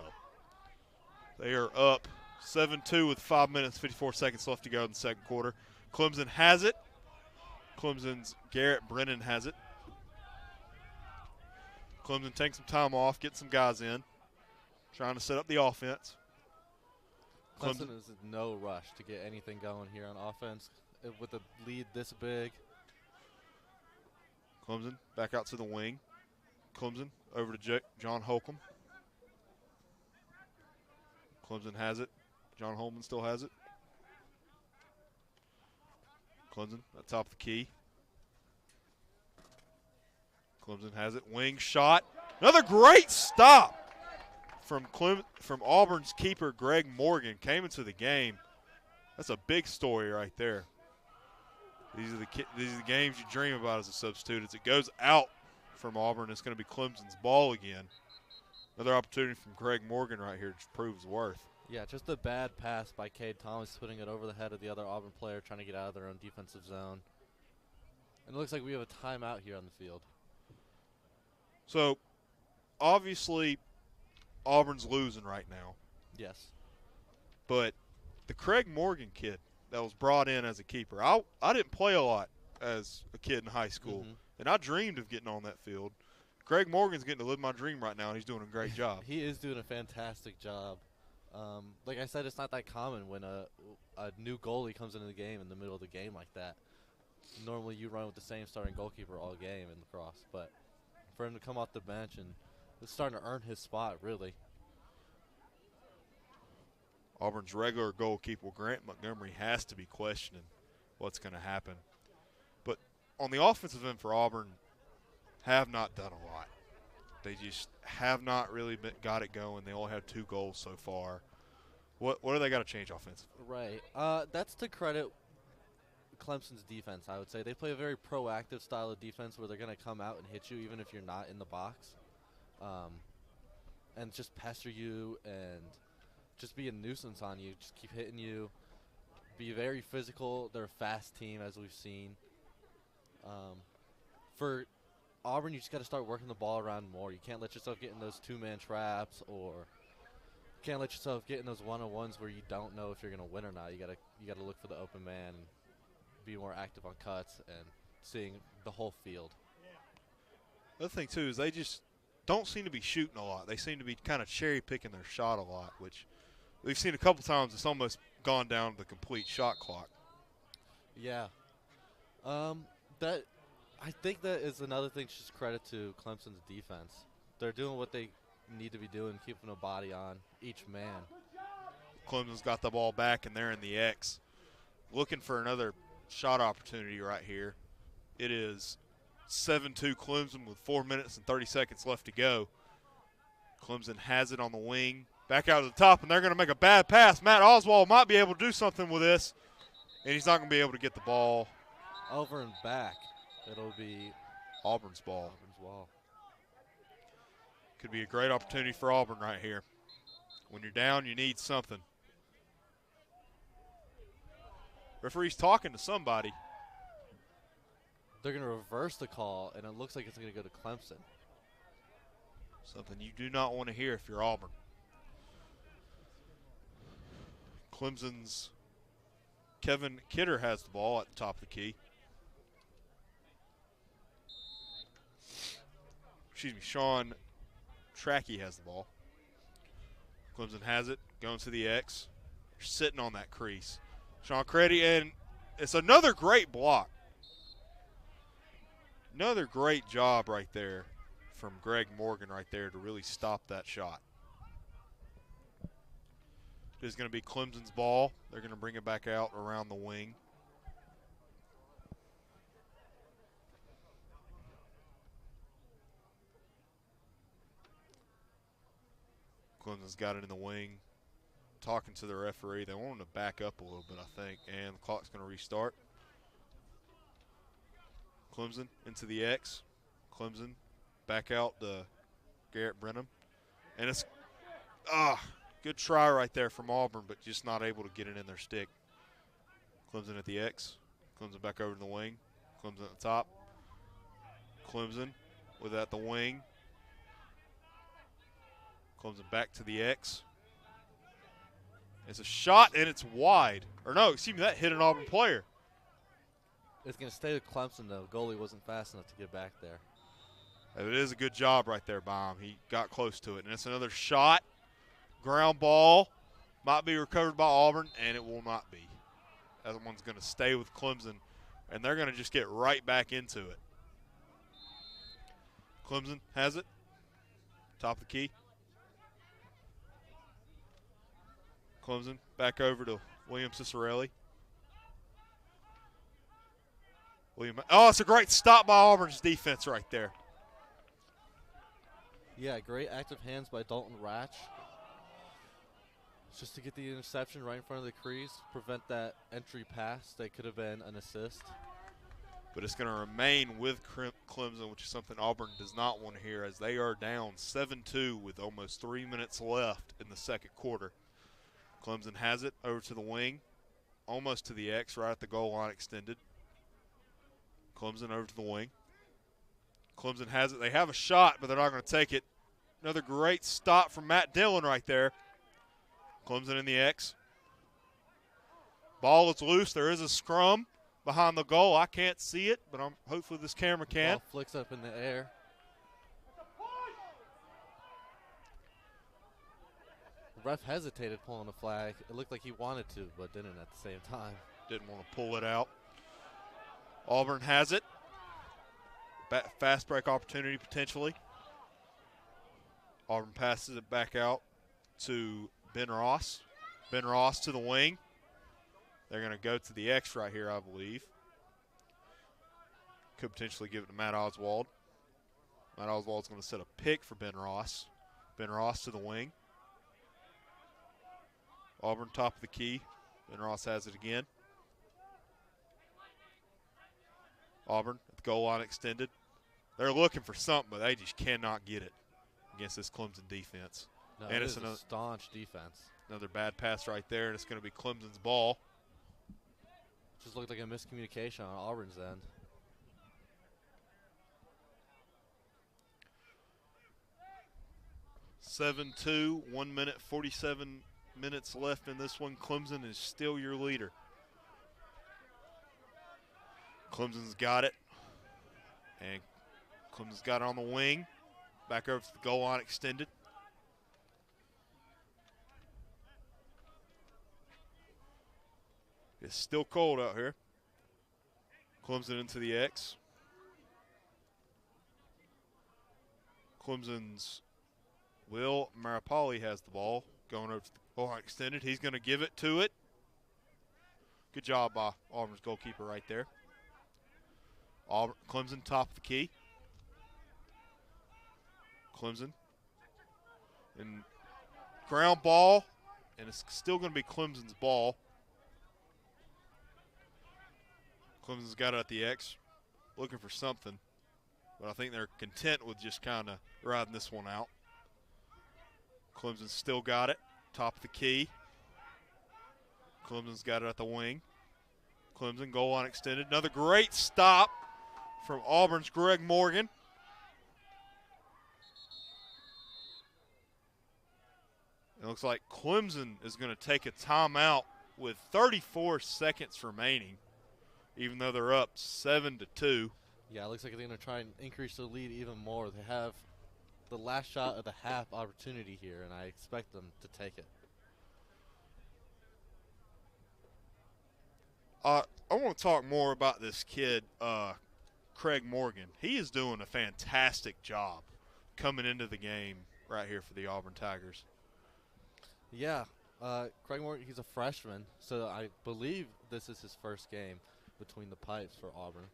they are up 7-2 with 5 minutes, 54 seconds left to go in the second quarter. Clemson has it. Clemson's Garrett Brennan has it. Clemson takes some time off, get some guys in, trying to set up the offense.
Clemson is in no rush to get anything going here on offense with a lead this big.
Clemson back out to the wing. Clemson over to John Holcomb. Clemson has it. John Holman still has it. Clemson at top of the key. Clemson has it. Wing shot. Another great stop from Auburn's keeper, Greg Morgan. Came into the game That's a big story right there. These are the games you dream about as a substitute. As it goes out from Auburn, it's going to be Clemson's ball again. Another opportunity from Greg Morgan right here to prove his worth.
Yeah, just a bad pass by Cade Thomas, putting it over the head of the other Auburn player, trying to get out of their own defensive zone. And it looks like we have a timeout here on the field.
So, obviously, Auburn's losing right now.
Yes.
But the Craig Morgan kid that was brought in as a keeper, I didn't play a lot as a kid in high school, and I dreamed of getting on that field. Greg Morgan's getting to live my dream right now, and he's doing a great job.
He is doing a fantastic job. Like I said, it's not that common when a new goalie comes into the game in the middle of the game like that. Normally you run with the same starting goalkeeper all game in lacrosse, but for him to come off the bench and it's starting to earn his spot, really.
Auburn's regular goalkeeper, Grant Montgomery, has to be questioning what's going to happen. But on the offensive end for Auburn, have not done a lot. They just have not really got it going. They only have 2 goals so far. What do they got to change offensively?
Right. That's to credit Clemson's defense, I would say. They play a very proactive style of defense where they're going to come out and hit you even if you're not in the box. And just pester you and just be a nuisance on you. Just keep hitting you. Be very physical. They're a fast team, as we've seen. For Auburn, you just got to start working the ball around more. You can't let yourself get in those 2-man traps, or you can't let yourself get in those one-on-ones where you don't know if you're going to win or not. You got to look for the open man and be more active on cuts and seeing the whole field.
The other thing, too, is they just don't seem to be shooting a lot. They seem to be kind of cherry-picking their shot a lot, which we've seen a couple times. It's almost gone down to the complete shot clock.
Yeah. I think that is another thing, just credit to Clemson's defense. They're doing what they need to be doing, keeping a body on each man.
Clemson's got the ball back, and they're in the X. Looking for another shot opportunity right here. It is 7-2 Clemson with 4 minutes and 30 seconds left to go. Clemson has it on the wing. Back out to the top, and they're going to make a bad pass. Matt Oswald might be able to do something with this, and he's not going to be able to get the ball.
Over and back. It'll be
Auburn's ball.
Auburn's ball.
Could be a great opportunity for Auburn right here. When you're down, you need something. Referee's talking to somebody.
They're going to reverse the call, and it looks like it's going to go to Clemson.
Something you do not want to hear if you're Auburn. Clemson's Kevin Kidder has the ball at the top of the key. Excuse me, Sean Trackey has the ball. Clemson has it, going to the X. They're sitting on that crease. Sean Creddy, and it's another great block. Another great job right there from Greg Morgan right there to really stop that shot. It is going to be Clemson's ball. They're going to bring it back out around the wing. Clemson's got it in the wing, talking to the referee. They want him to back up a little bit, I think, and the clock's going to restart. Clemson into the X. Clemson back out to Garrett Brenham. And it's good try right there from Auburn, but just not able to get it in their stick. Clemson at the X. Clemson back over to the wing. Clemson at the top. Clemson with at the wing. Clemson back to the X. It's a shot, and it's wide. Or no, excuse me, that hit an Auburn player.
It's going to stay with Clemson, though. Goalie wasn't fast enough to get back there.
It is a good job right there by him. He got close to it. And it's another shot. Ground ball. Might be recovered by Auburn, and it will not be. That one's going to stay with Clemson, and they're going to just get right back into it. Clemson has it. Top of the key. Clemson back over to William Cicerelli. It's a great stop by Auburn's defense right there.
Yeah, great active hands by Dalton Ratch. Just to get the interception right in front of the crease, prevent that entry pass that could have been an assist.
But it's going to remain with Clemson, which is something Auburn does not want to hear, as they are down 7-2 with almost 3 minutes left in the second quarter. Clemson has it over to the wing, almost to the X, right at the goal line extended. Clemson over to the wing. Clemson has it. They have a shot, but they're not going to take it. Another great stop from Matt Dillon right there. Clemson in the X. Ball is loose. There is a scrum behind the goal. I can't see it, but hopefully this camera can.
Ball flicks up in the air. The ref hesitated pulling the flag. It looked like he wanted to, but didn't at the same time.
Didn't want to pull it out. Auburn has it. Fast break opportunity potentially. Auburn passes it back out to Ben Ross. Ben Ross to the wing. They're going to go to the X right here, I believe. Could potentially give it to Matt Oswald. Matt Oswald's going to set a pick for Ben Ross. Ben Ross to the wing. Auburn top of the key. Ben Ross has it again. Auburn at the goal line extended. They're looking for something, but they just cannot get it against this Clemson defense.
No,
and
it
it's
is a staunch defense.
Another bad pass right there, and it's going to be Clemson's ball.
Just looked like a miscommunication on Auburn's end.
(7-2), 1 minute, 47 minutes left in this one. Clemson is still your leader. Clemson's got it. And Clemson's got it on the wing. Back over to the goal line extended. It's still cold out here. Clemson into the X. Clemson's Will Maripali has the ball. Going over to the goal line extended. He's going to give it to it. Good job by Auburn's goalkeeper right there. Clemson top of the key. Clemson. And ground ball. And it's still going to be Clemson's ball. Clemson's got it at the X. Looking for something. But I think they're content with just kind of riding this one out. Clemson's still got it. Top of the key. Clemson's got it at the wing. Clemson goal line extended. Another great stop from Auburn's Greg Morgan. It looks like Clemson is going to take a timeout with 34 seconds remaining, even though they're up 7-2.
Yeah, it looks like they're going to try and increase the lead even more. They have the last shot of the half opportunity here, and I expect them to take it.
I want to talk more about this kid, Craig Morgan. He is doing a fantastic job coming into the game right here for the Auburn Tigers.
Yeah, Craig Morgan, he's a freshman, so I believe this is his first game between the pipes for Auburn.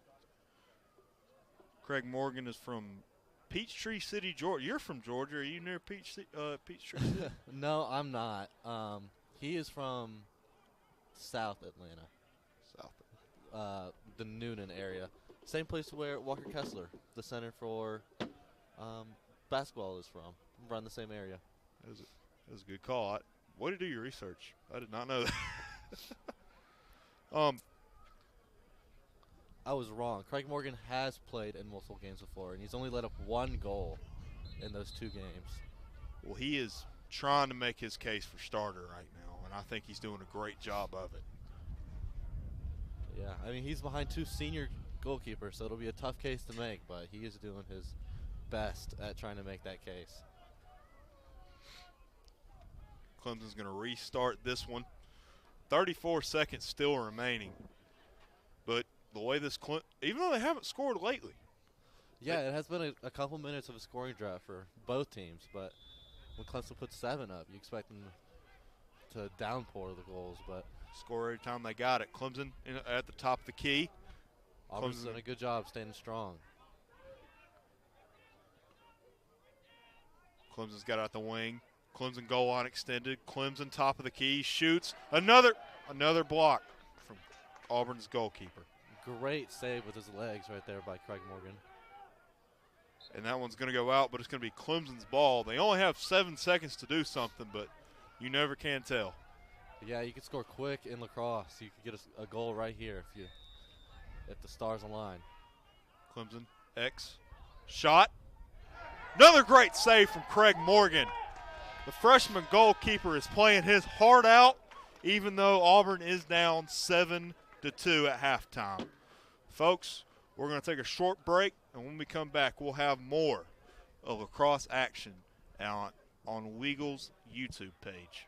Craig Morgan is from Peachtree City, Georgia. You're from Georgia. Are you near Peachtree City?
No, I'm not. He is from South Atlanta. The Noonan area. Same place where Walker Kessler, the center for basketball, is from. Around the same area.
That was a good call. Way to do your research. I did not know that.
I was wrong. Craig Morgan has played in multiple games before, and he's only let up one goal in those 2 games.
Well, he is trying to make his case for starter right now, and I think he's doing a great job of it.
Yeah, I mean, he's behind 2 senior goalkeepers, so it'll be a tough case to make, but he is doing his best at trying to make that case.
Clemson's going to restart this one. 34 seconds still remaining. But the way this even though they haven't scored lately.
Yeah, it has been a couple minutes of a scoring drought for both teams, but when Clemson puts 7 up, you expect them to downpour the goals, but
score every time they got it. Clemson at the top of the key.
Auburn's done a good job staying strong.
Clemson's got it at the wing. Clemson goal line extended. Clemson top of the key, shoots. Another block from Auburn's goalkeeper.
Great save with his legs right there by Craig Morgan.
And that one's going to go out, but it's going to be Clemson's ball. They only have 7 seconds to do something, but you never can tell.
Yeah, you can score quick in lacrosse. You can get a goal right here if the stars align.
Clemson, X, shot. Another great save from Craig Morgan. The freshman goalkeeper is playing his heart out, even though Auburn is down 7-2 at halftime. Folks, we're going to take a short break, and when we come back, we'll have more of lacrosse action on WEGL's YouTube page.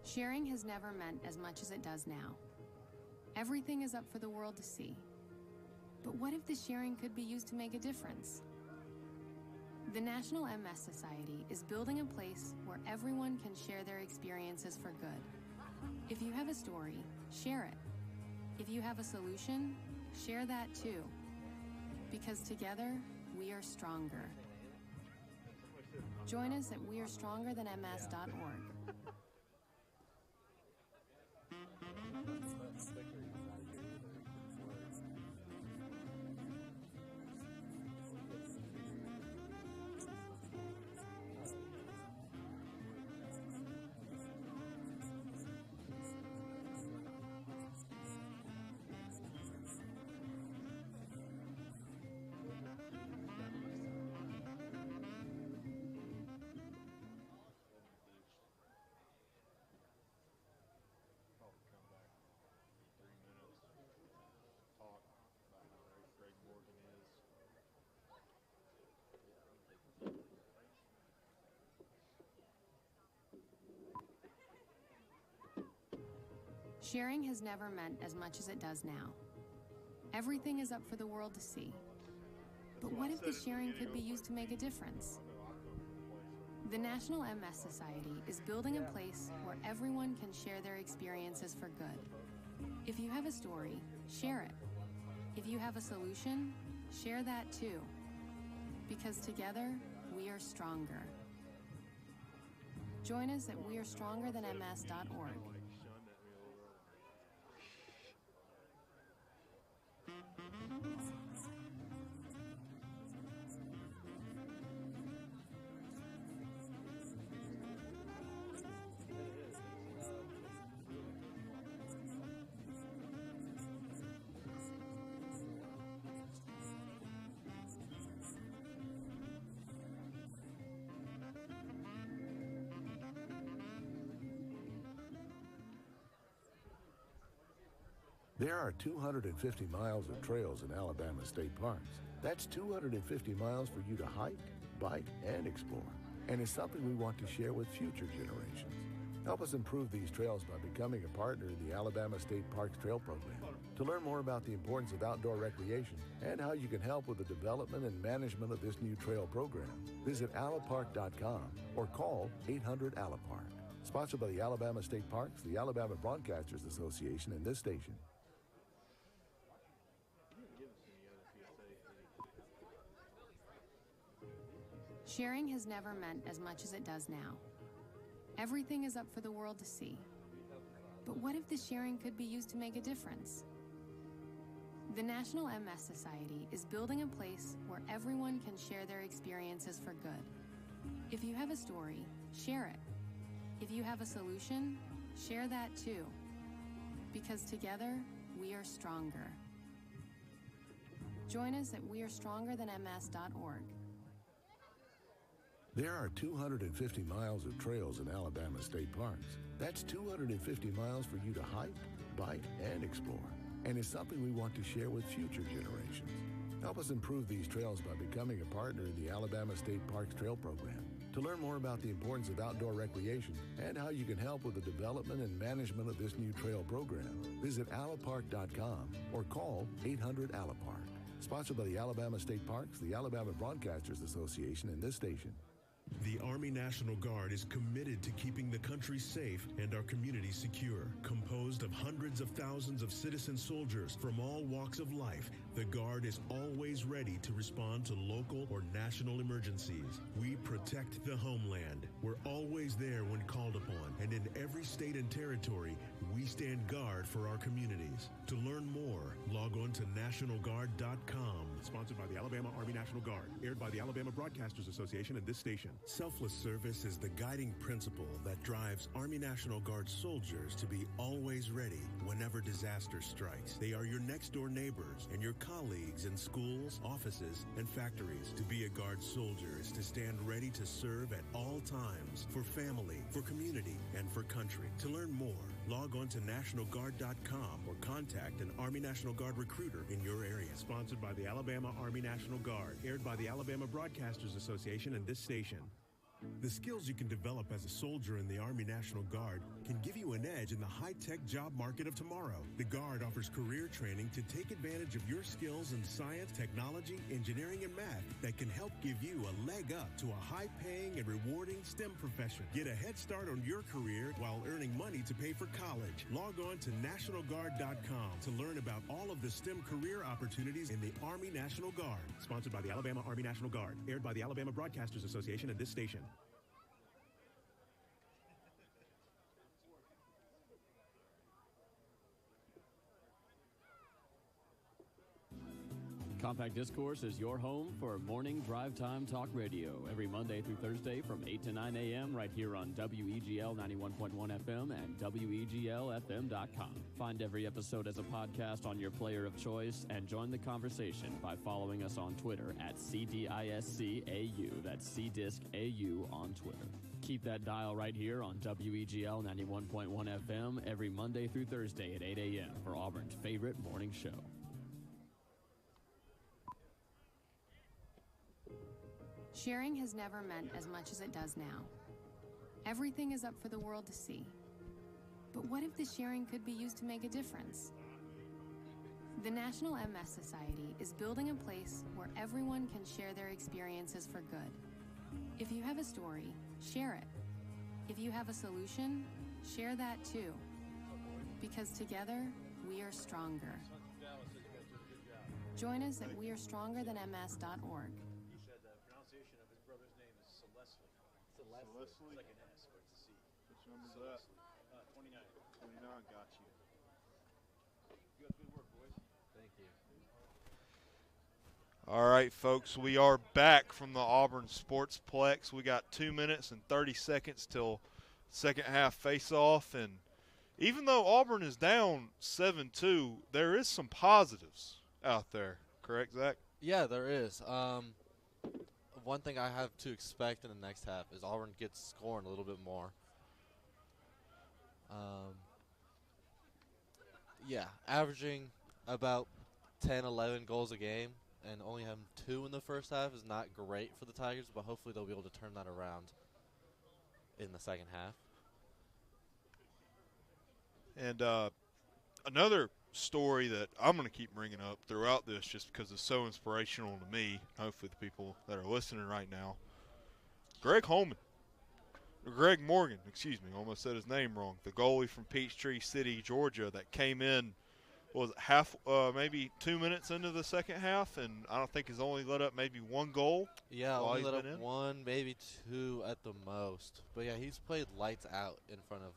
Sharing has never meant as much as it does now. Everything is up for the world to see. But what if the sharing could be used to make a difference? The National MS Society is building a place where everyone can share their experiences for good. If you have a story, share it. If you have a solution, share that too. Because together, we are stronger. Join us at wearestrongerthanms.org. Sharing has never meant as much as it does now. Everything is up for the world to see. But what if the sharing could be used to make a difference? The National MS Society is building a place where everyone can share their experiences for good. If you have a story, share it. If you have a solution, share that too. Because together, we are stronger. Join us at wearestrongerthanms.org.
There are 250 miles of trails in Alabama state parks. That's 250 miles for you to hike, bike, and explore. And it's something we want to share with future generations. Help us improve these trails by becoming a partner in the Alabama State Parks Trail Program. To learn more about the importance of outdoor recreation and how you can help with the development and management of this new trail program, visit alapark.com or call 800-ALAPARK. Sponsored by the Alabama State Parks, the Alabama Broadcasters Association, and this station.
Sharing has never meant as much as it does now. Everything is up for the world to see. But what if the sharing could be used to make a difference? The National MS Society is building a place where everyone can share their experiences for good. If you have a story, share it. If you have a solution, share that too. Because together, we are stronger. Join us at wearestrongerthanms.org.
There are 250 miles of trails in Alabama state parks. That's 250 miles for you to hike, bike, and explore. And it's something we want to share with future generations. Help us improve these trails by becoming a partner in the Alabama State Parks Trail Program. To learn more about the importance of outdoor recreation and how you can help with the development and management of this new trail program, visit alapark.com or call 800-ALAPARK. Sponsored by the Alabama State Parks, the Alabama Broadcasters Association, and this station.
The Army National Guard is committed to keeping the country safe and our communities secure. Composed of hundreds of thousands of citizen soldiers from all walks of life, the Guard is always ready to respond to local or national emergencies. We protect the homeland. We're always there when called upon, and in every state and territory, we stand guard for our communities. To learn more, log on to nationalguard.com.
Sponsored by the Alabama Army National Guard. Aired by the Alabama Broadcasters Association and this station.
Selfless service is the guiding principle that drives Army National Guard soldiers to be always ready whenever disaster strikes. They are your next-door neighbors and your colleagues in schools, offices, and factories. To be a Guard soldier is to stand ready to serve at all times for family, for community, and for country. To learn more, log on to nationalguard.com or contact an Army National Guard recruiter in your area.
Sponsored by the Alabama Army National Guard. Aired by the Alabama Broadcasters Association and this station.
The skills you can develop as a soldier in the Army National Guard can give you an edge in the high-tech job market of tomorrow. The Guard offers career training to take advantage of your skills in science, technology, engineering, and math that can help give you a leg up to a high-paying and rewarding STEM profession. Get a head start on your career while earning money to pay for college. Log on to nationalguard.com to learn about all of the STEM career opportunities in the Army National Guard.
Sponsored by the Alabama Army National Guard. Aired by the Alabama Broadcasters Association and this station.
Compact Discourse is your home for morning drive time talk radio every Monday through Thursday from 8 to 9 a.m. right here on WEGL 91.1 FM and WEGLFM.com. Find every episode as a podcast on your player of choice and join the conversation by following us on Twitter at CDISCAU. That's CDISCAU on Twitter. Keep that dial right here on WEGL 91.1 FM every Monday through Thursday at 8 a.m. for Auburn's favorite morning show.
Sharing has never meant as much as it does now. Everything is up for the world to see. But what if the sharing could be used to make a difference? The National MS Society is building a place where everyone can share their experiences for good. If you have a story, share it. If you have a solution, share that too. Because together, we are stronger. Join us at wearestrongerthanms.org.
Leslie?
Like an S, but it's a C.
Which number is that?
29.
29, got you.
You got good work, boys.
Thank you.
All right, folks, we are back from the Auburn Sportsplex. We got 2 minutes and 30 seconds till second half face-off. And even though Auburn is down 7-2, there is some positives out there. Correct, Zach?
Yeah, there is. One thing I have to expect in the next half is Auburn gets scoring a little bit more. Averaging about 10, 11 goals a game and only having 2 in the first half is not great for the Tigers, but hopefully they'll be able to turn that around in the second half.
And another story that I'm going to keep bringing up throughout this just because it's so inspirational to me, hopefully the people that are listening right now. Greg Morgan, almost said his name wrong. The goalie from Peachtree City, Georgia, that came in, was maybe 2 minutes into the second half, and I don't think he's only let up maybe 1 goal.
Yeah, only let up 1, maybe 2 at the most. But yeah, he's played lights out in front of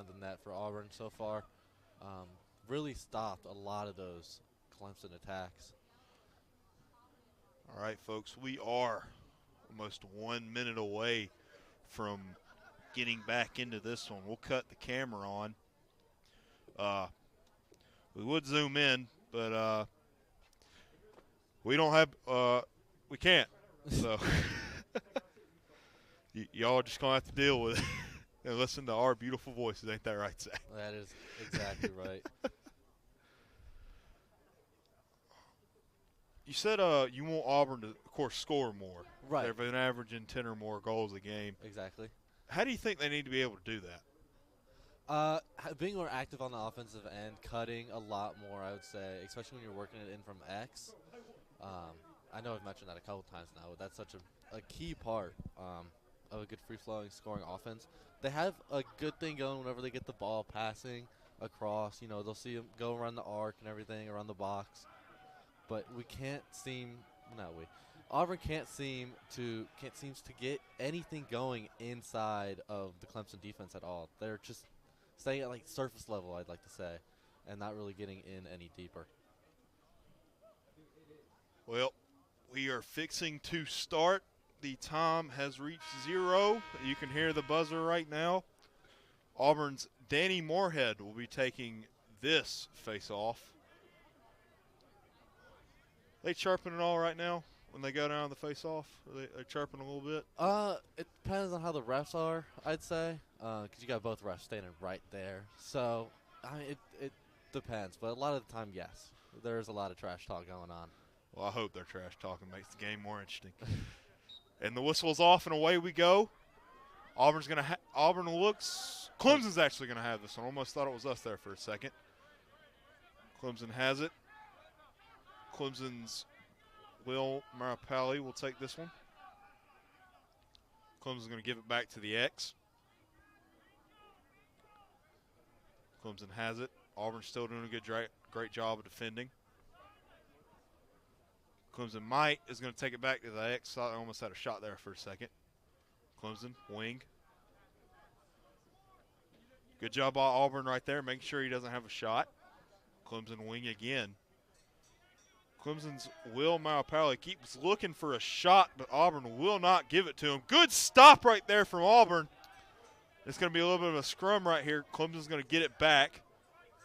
the net for Auburn so far. Really stopped a lot of those Clemson attacks.
All right, folks, we are almost 1 minute away from getting back into this one. We'll cut the camera on. We would zoom in, but we don't have we can't. So Y'all just going to have to deal with it and listen to our beautiful voices. Ain't that right, Zach?
That is exactly right.
You said you want Auburn to, of course, score more.
Right.
They've been averaging 10 or more goals a game.
Exactly.
How do you think they need to be able to do that?
Being more active on the offensive end, cutting a lot more, I would say, especially when you're working it in from X. I know I've mentioned that a couple times now, but that's such a key part of a good free-flowing scoring offense. They have a good thing going whenever they get the ball passing across. You know, they'll see them go around the arc and everything, around the box. But Auburn can't seem to get anything going inside of the Clemson defense at all. They're just staying at like surface level, I'd like to say, and not really getting in any deeper.
Well, we are fixing to start. The time has reached 0. You can hear the buzzer right now. Auburn's Danny Moorhead will be taking this face-off. They chirping it all right now when they go down the face-off? Are they chirping a little bit?
It depends on how the refs are, I'd say, because you got both refs standing right there. So, I mean, it depends, but a lot of the time, yes, there's a lot of trash talk going on.
Well, I hope their trash talking makes the game more interesting. And the whistle's off, and away we go. Clemson's actually going to have this one. Almost thought it was us there for a second. Clemson has it. Clemson's Will Marapali will take this one. Clemson's going to give it back to the X. Clemson has it. Auburn's still doing a great job of defending. Clemson is going to take it back to the X. I almost had a shot there for a second. Clemson, wing. Good job by Auburn right there, making sure he doesn't have a shot. Clemson wing again. Clemson's Will Marapali keeps looking for a shot, but Auburn will not give it to him. Good stop right there from Auburn. It's going to be a little bit of a scrum right here. Clemson's going to get it back.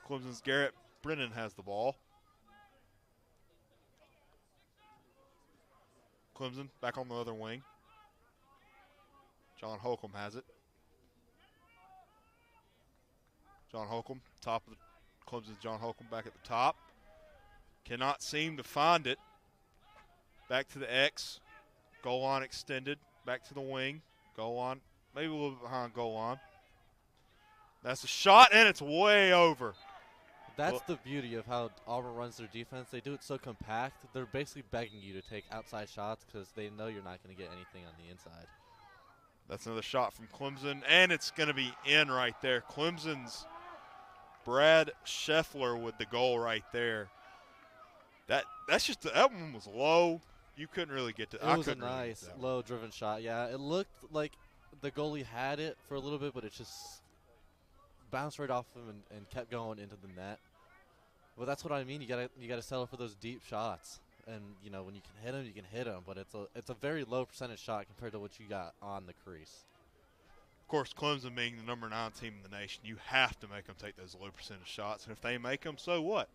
Clemson's Garrett Brennan has the ball. Clemson back on the other wing. John Holcomb has it. John Holcomb, top of the Clemson's John Holcomb back at the top. Cannot seem to find it. Back to the X. Goal line extended. Back to the wing. Goal line. Maybe a little bit behind goal line. That's a shot, and it's way over.
That's the beauty of how Auburn runs their defense. They do it so compact. They're basically begging you to take outside shots because they know you're not going to get anything on the inside.
That's another shot from Clemson, and it's going to be in right there. Clemson's Brad Scheffler with the goal right there. That's just that one was low. You couldn't really get to it.
It was a nice low-driven shot. Yeah, it looked like the goalie had it for a little bit, but it just bounced right off him and kept going into the net. Well, that's what I mean. You gotta settle for those deep shots, and you know when you can hit them, you can hit them. But it's a very low percentage shot compared to what you got on the crease.
Of course, Clemson being the number 9 team in the nation, you have to make them take those low percentage shots, and if they make them, so what?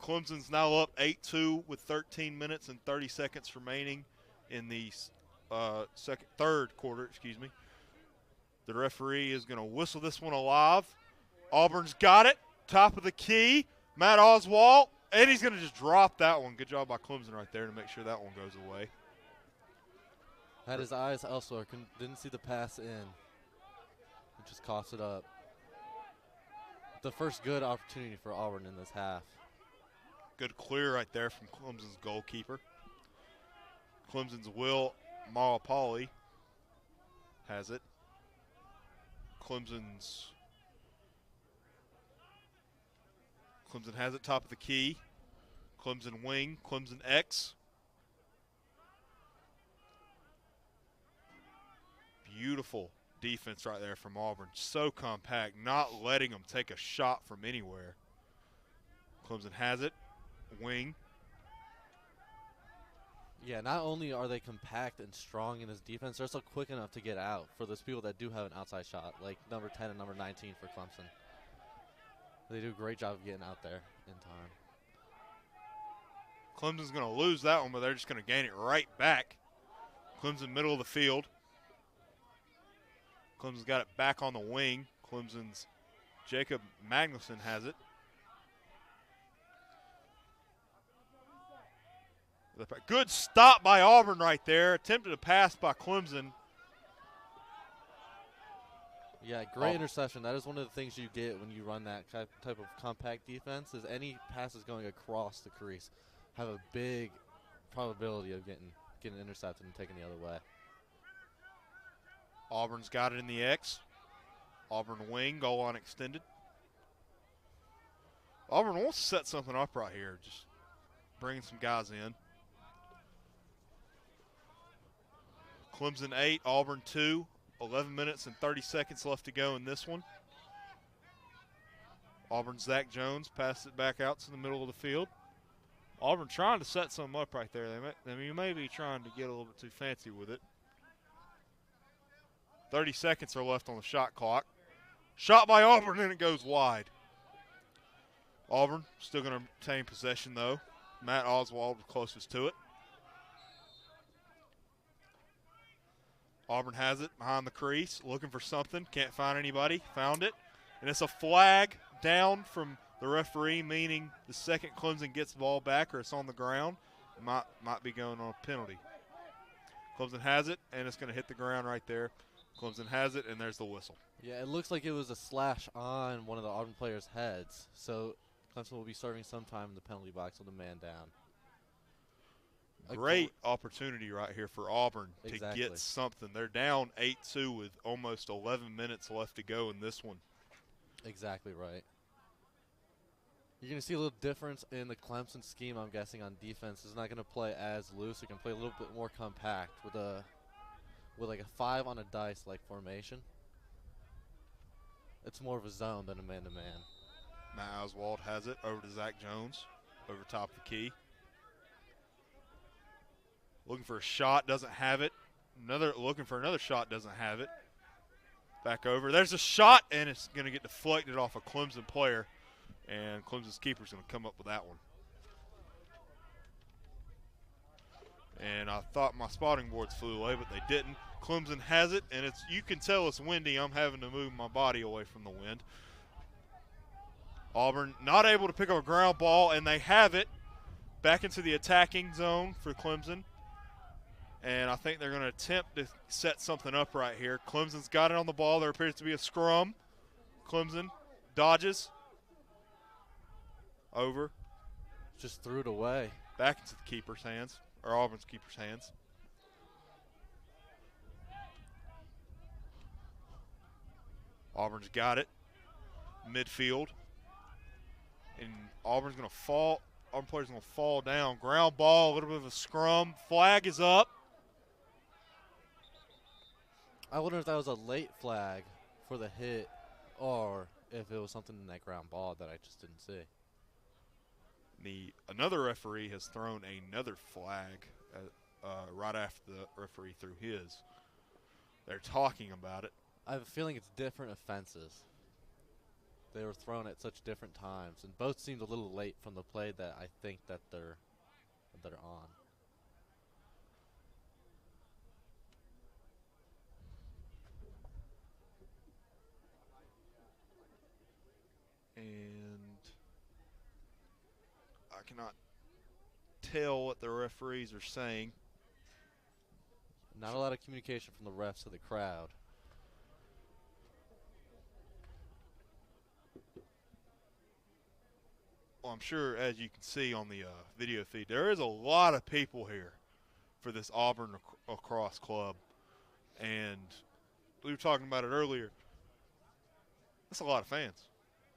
Clemson's now up 8-2 with 13 minutes and 30 seconds remaining in the third quarter. The referee is going to whistle this one alive. Auburn's got it. Top of the key. Matt Oswald. And he's going to just drop that one. Good job by Clemson right there to make sure that one goes away.
Had his eyes elsewhere. Didn't see the pass in. He just coughs it up. The first good opportunity for Auburn in this half.
Good clear right there from Clemson's goalkeeper. Clemson's Will Marapali has it. Clemson has it top of the key. Clemson wing. Clemson X. Beautiful defense right there from Auburn. So compact, not letting them take a shot from anywhere. Clemson has it. Wing.
Yeah, not only are they compact and strong in this defense, they're also quick enough to get out for those people that do have an outside shot, like number 10 and number 19 for Clemson. They do a great job of getting out there in time.
Clemson's going to lose that one, but they're just going to gain it right back. Clemson middle of the field. Clemson's got it back on the wing. Clemson's Jacob Magnuson has it. Good stop by Auburn right there. Attempted a pass by Clemson.
Yeah, great interception. That is one of the things you get when you run that type of compact defense, is any passes going across the crease have a big probability of getting intercepted and taken the other way.
Auburn's got it in the X. Auburn wing, goal line extended. Auburn wants to set something up right here, just bringing some guys in. Clemson 8, Auburn 2. 11 minutes and 30 seconds left to go in this one. Auburn's Zach Jones passes it back out to the middle of the field. Auburn trying to set something up right there. They may be trying to get a little bit too fancy with it. 30 seconds are left on the shot clock. Shot by Auburn, and it goes wide. Auburn still going to retain possession, though. Matt Oswald was closest to it. Auburn has it behind the crease, looking for something. Can't find anybody. Found it. And it's a flag down from the referee, meaning the second Clemson gets the ball back or it's on the ground, might be going on a penalty. Clemson has it, and it's going to hit the ground right there. Clemson has it, and there's the whistle.
Yeah, it looks like it was a slash on one of the Auburn players' heads. So Clemson will be serving sometime in the penalty box with a man down.
Great opportunity right here for Auburn to
Exactly.
get something. They're down 8-2 with almost 11 minutes left to go in this one.
Exactly right. You're going to see a little difference in the Clemson scheme, I'm guessing, on defense. It's not going to play as loose. It can play a little bit more compact with like a 5 on a dice like formation. It's more of a zone than a man-to-man.
Matt Oswald has it over to Zach Jones, over top of the key. Looking for a shot, doesn't have it. Looking for another shot, doesn't have it. Back over. There's a shot, and it's going to get deflected off a Clemson player. And Clemson's keeper's going to come up with that one. And I thought my spotting boards flew away, but they didn't. Clemson has it, and you can tell it's windy. I'm having to move my body away from the wind. Auburn not able to pick up a ground ball, and they have it back into the attacking zone for Clemson. And I think they're going to attempt to set something up right here. Clemson's got it on the ball. There appears to be a scrum. Clemson dodges. Over.
Just threw it away.
Back into the keeper's hands, or Auburn's keeper's hands. Auburn's got it. Midfield. And Auburn's going to fall. Auburn player's going to fall down. Ground ball, a little bit of a scrum. Flag is up.
I wonder if that was a late flag for the hit or if it was something in that ground ball that I just didn't see.
Another referee has thrown another flag right after the referee threw his. They're talking about it.
I have a feeling it's different offenses. They were thrown at such different times, and both seemed a little late from the play that I think that they're on.
And I cannot tell what the referees are saying.
Not a lot of communication from the refs to the crowd.
Well, I'm sure, as you can see on the video feed, there is a lot of people here for this Auburn Lacrosse club. And we were talking about it earlier. That's a lot of fans.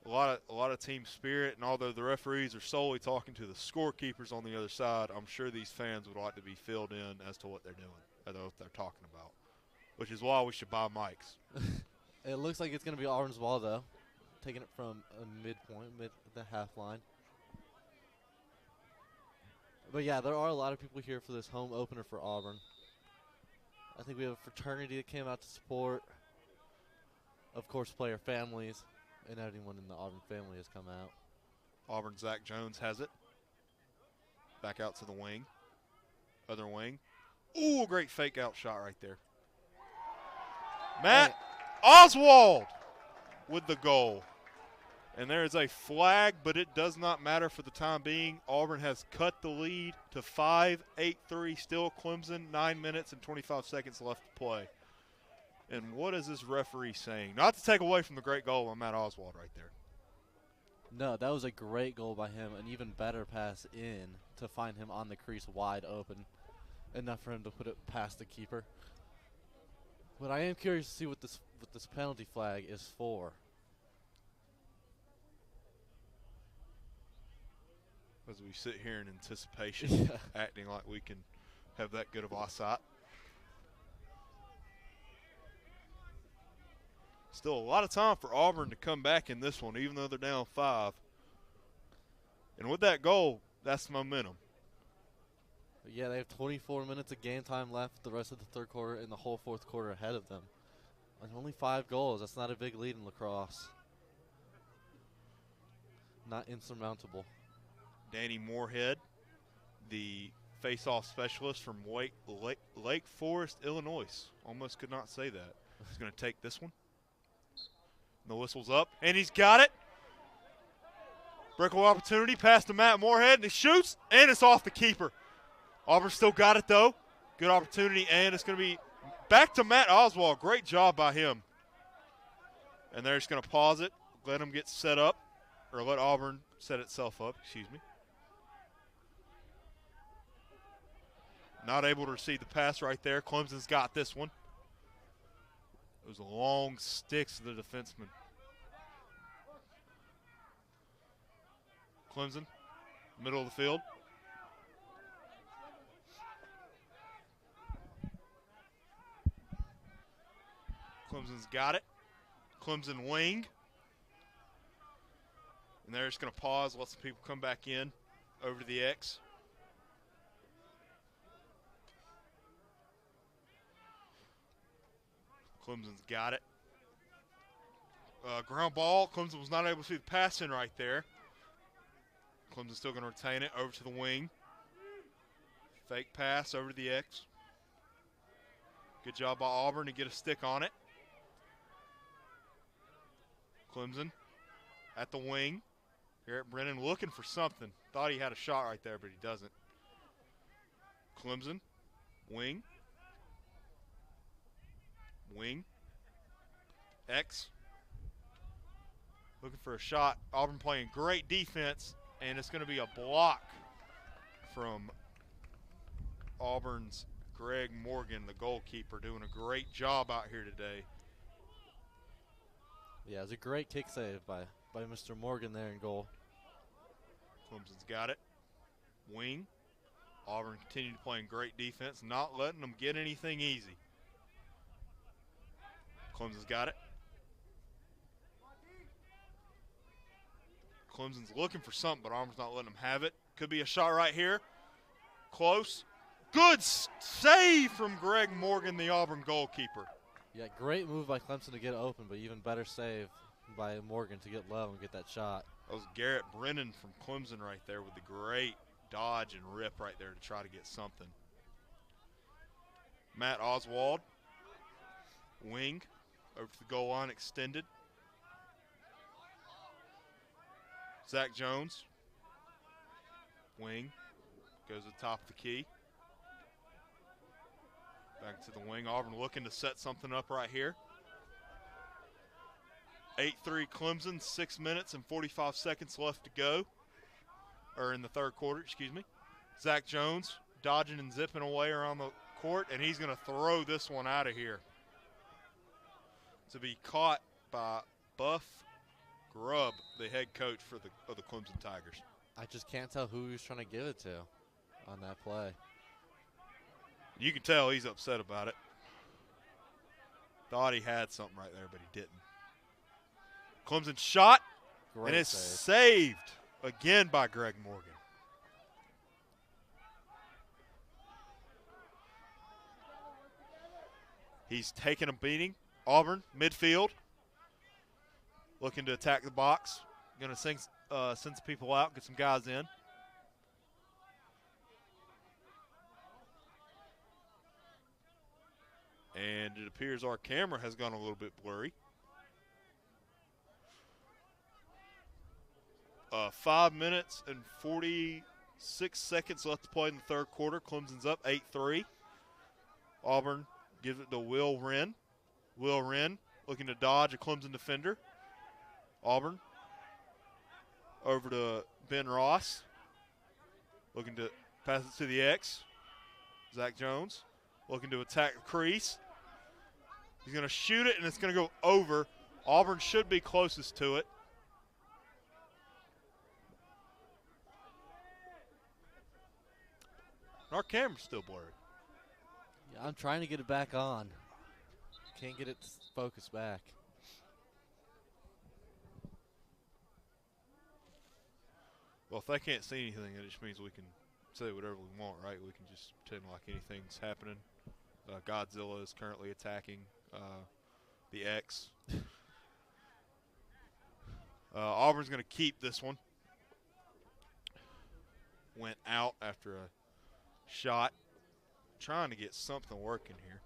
A lot of team spirit, and although the referees are solely talking to the scorekeepers on the other side, I'm sure these fans would like to be filled in as to what they're doing, or what they're talking about, which is why we should buy mics.
It looks like it's going to be Auburn's ball, though, taking it from a midpoint, the half line. But, yeah, there are a lot of people here for this home opener for Auburn. I think we have a fraternity that came out to support. Of course, player families. And anyone in the Auburn family has come out.
Auburn Zach Jones has it. Back out to the wing. Other wing. Ooh, great fake out shot right there. Matt, Oswald with the goal. And there is a flag, but it does not matter for the time being. Auburn has cut the lead to 5, 8-3. Still Clemson, 9 minutes and 25 seconds left to play. And what is this referee saying? Not to take away from the great goal by Matt Oswald right there.
No, that was a great goal by him. An even better pass in to find him on the crease wide open. Enough for him to put it past the keeper. But I am curious to see what this penalty flag is for.
As we sit here in anticipation, acting like we can have that good of eyesight. Still a lot of time for Auburn to come back in this one, even though they're down 5. And with that goal, that's momentum.
Yeah, they have 24 minutes of game time left, the rest of the third quarter and the whole fourth quarter ahead of them. And only 5 goals. That's not a big lead in lacrosse. Not insurmountable.
Danny Moorhead, the face-off specialist from Lake Forest, Illinois. Almost could not say that. He's going to take this one. The whistle's up, and he's got it. Breakaway opportunity, pass to Matt Moorhead, and he shoots, and it's off the keeper. Auburn still got it, though. Good opportunity, and it's going to be back to Matt Oswald. Great job by him. And they're just going to pause it, let him get set up, or let Auburn set itself up, excuse me. Not able to receive the pass right there. Clemson's got this one. Those long sticks of the defenseman. Clemson, middle of the field. Clemson's got it. Clemson wing. And they're just going to pause, let some people come back in over to the X. Clemson's got it. Ground ball. Clemson was not able to see the pass in right there. Clemson's still going to retain it over to the wing. Fake pass over to the X. Good job by Auburn to get a stick on it. Clemson at the wing. Garrett Brennan looking for something. Thought he had a shot right there, but he doesn't. Clemson, wing. Wing. X. Looking for a shot. Auburn playing great defense, and it's going to be a block from Auburn's Greg Morgan, the goalkeeper, doing a great job out here today.
Yeah, it was a great kick save by Mr. Morgan there in goal.
Clemson's got it. Wing. Auburn continued playing great defense, not letting them get anything easy. Clemson's got it. Clemson's looking for something, but Auburn's not letting them have it. Could be a shot right here. Close. Good save from Greg Morgan, the Auburn goalkeeper.
Yeah, great move by Clemson to get it open, but even better save by Morgan to get low and get that shot.
That was Garrett Brennan from Clemson right there with the great dodge and rip right there to try to get something. Matt Oswald, wing, over to the goal line, extended. Zach Jones, wing, goes to the top of the key. Back to the wing. Auburn looking to set something up right here. 8-3 Clemson, 6 minutes and 45 seconds left to go. Or in the third quarter, excuse me. Zach Jones dodging and zipping away around the court, and he's going to throw this one out of here. To be caught by Buff Grubb, the head coach of the Clemson Tigers.
I just can't tell who he was trying to give it to on that play.
You can tell he's upset about it. Thought he had something right there, but he didn't. Clemson shot,
Great
and it's
save.
saved again by Greg Morgan. He's taking a beating. Auburn, midfield, looking to attack the box. Going to send some people out, get some guys in. And it appears our camera has gone a little bit blurry. 5 minutes and 46 seconds left to play in the third quarter. Clemson's up 8-3. Auburn gives it to Will Wren. Will Wren looking to dodge a Clemson defender. Auburn over to Ben Ross. Looking to pass it to the X. Zach Jones looking to attack the crease. He's going to shoot it, and it's going to go over. Auburn should be closest to it. Our camera's still blurry.
Yeah, I'm trying to get it back on. Can't get it focused back.
Well, if they can't see anything, it just means we can say whatever we want, right? We can just pretend like anything's happening. Godzilla is currently attacking the X. Auburn's going to keep this one. Went out after a shot. Trying to get something working here.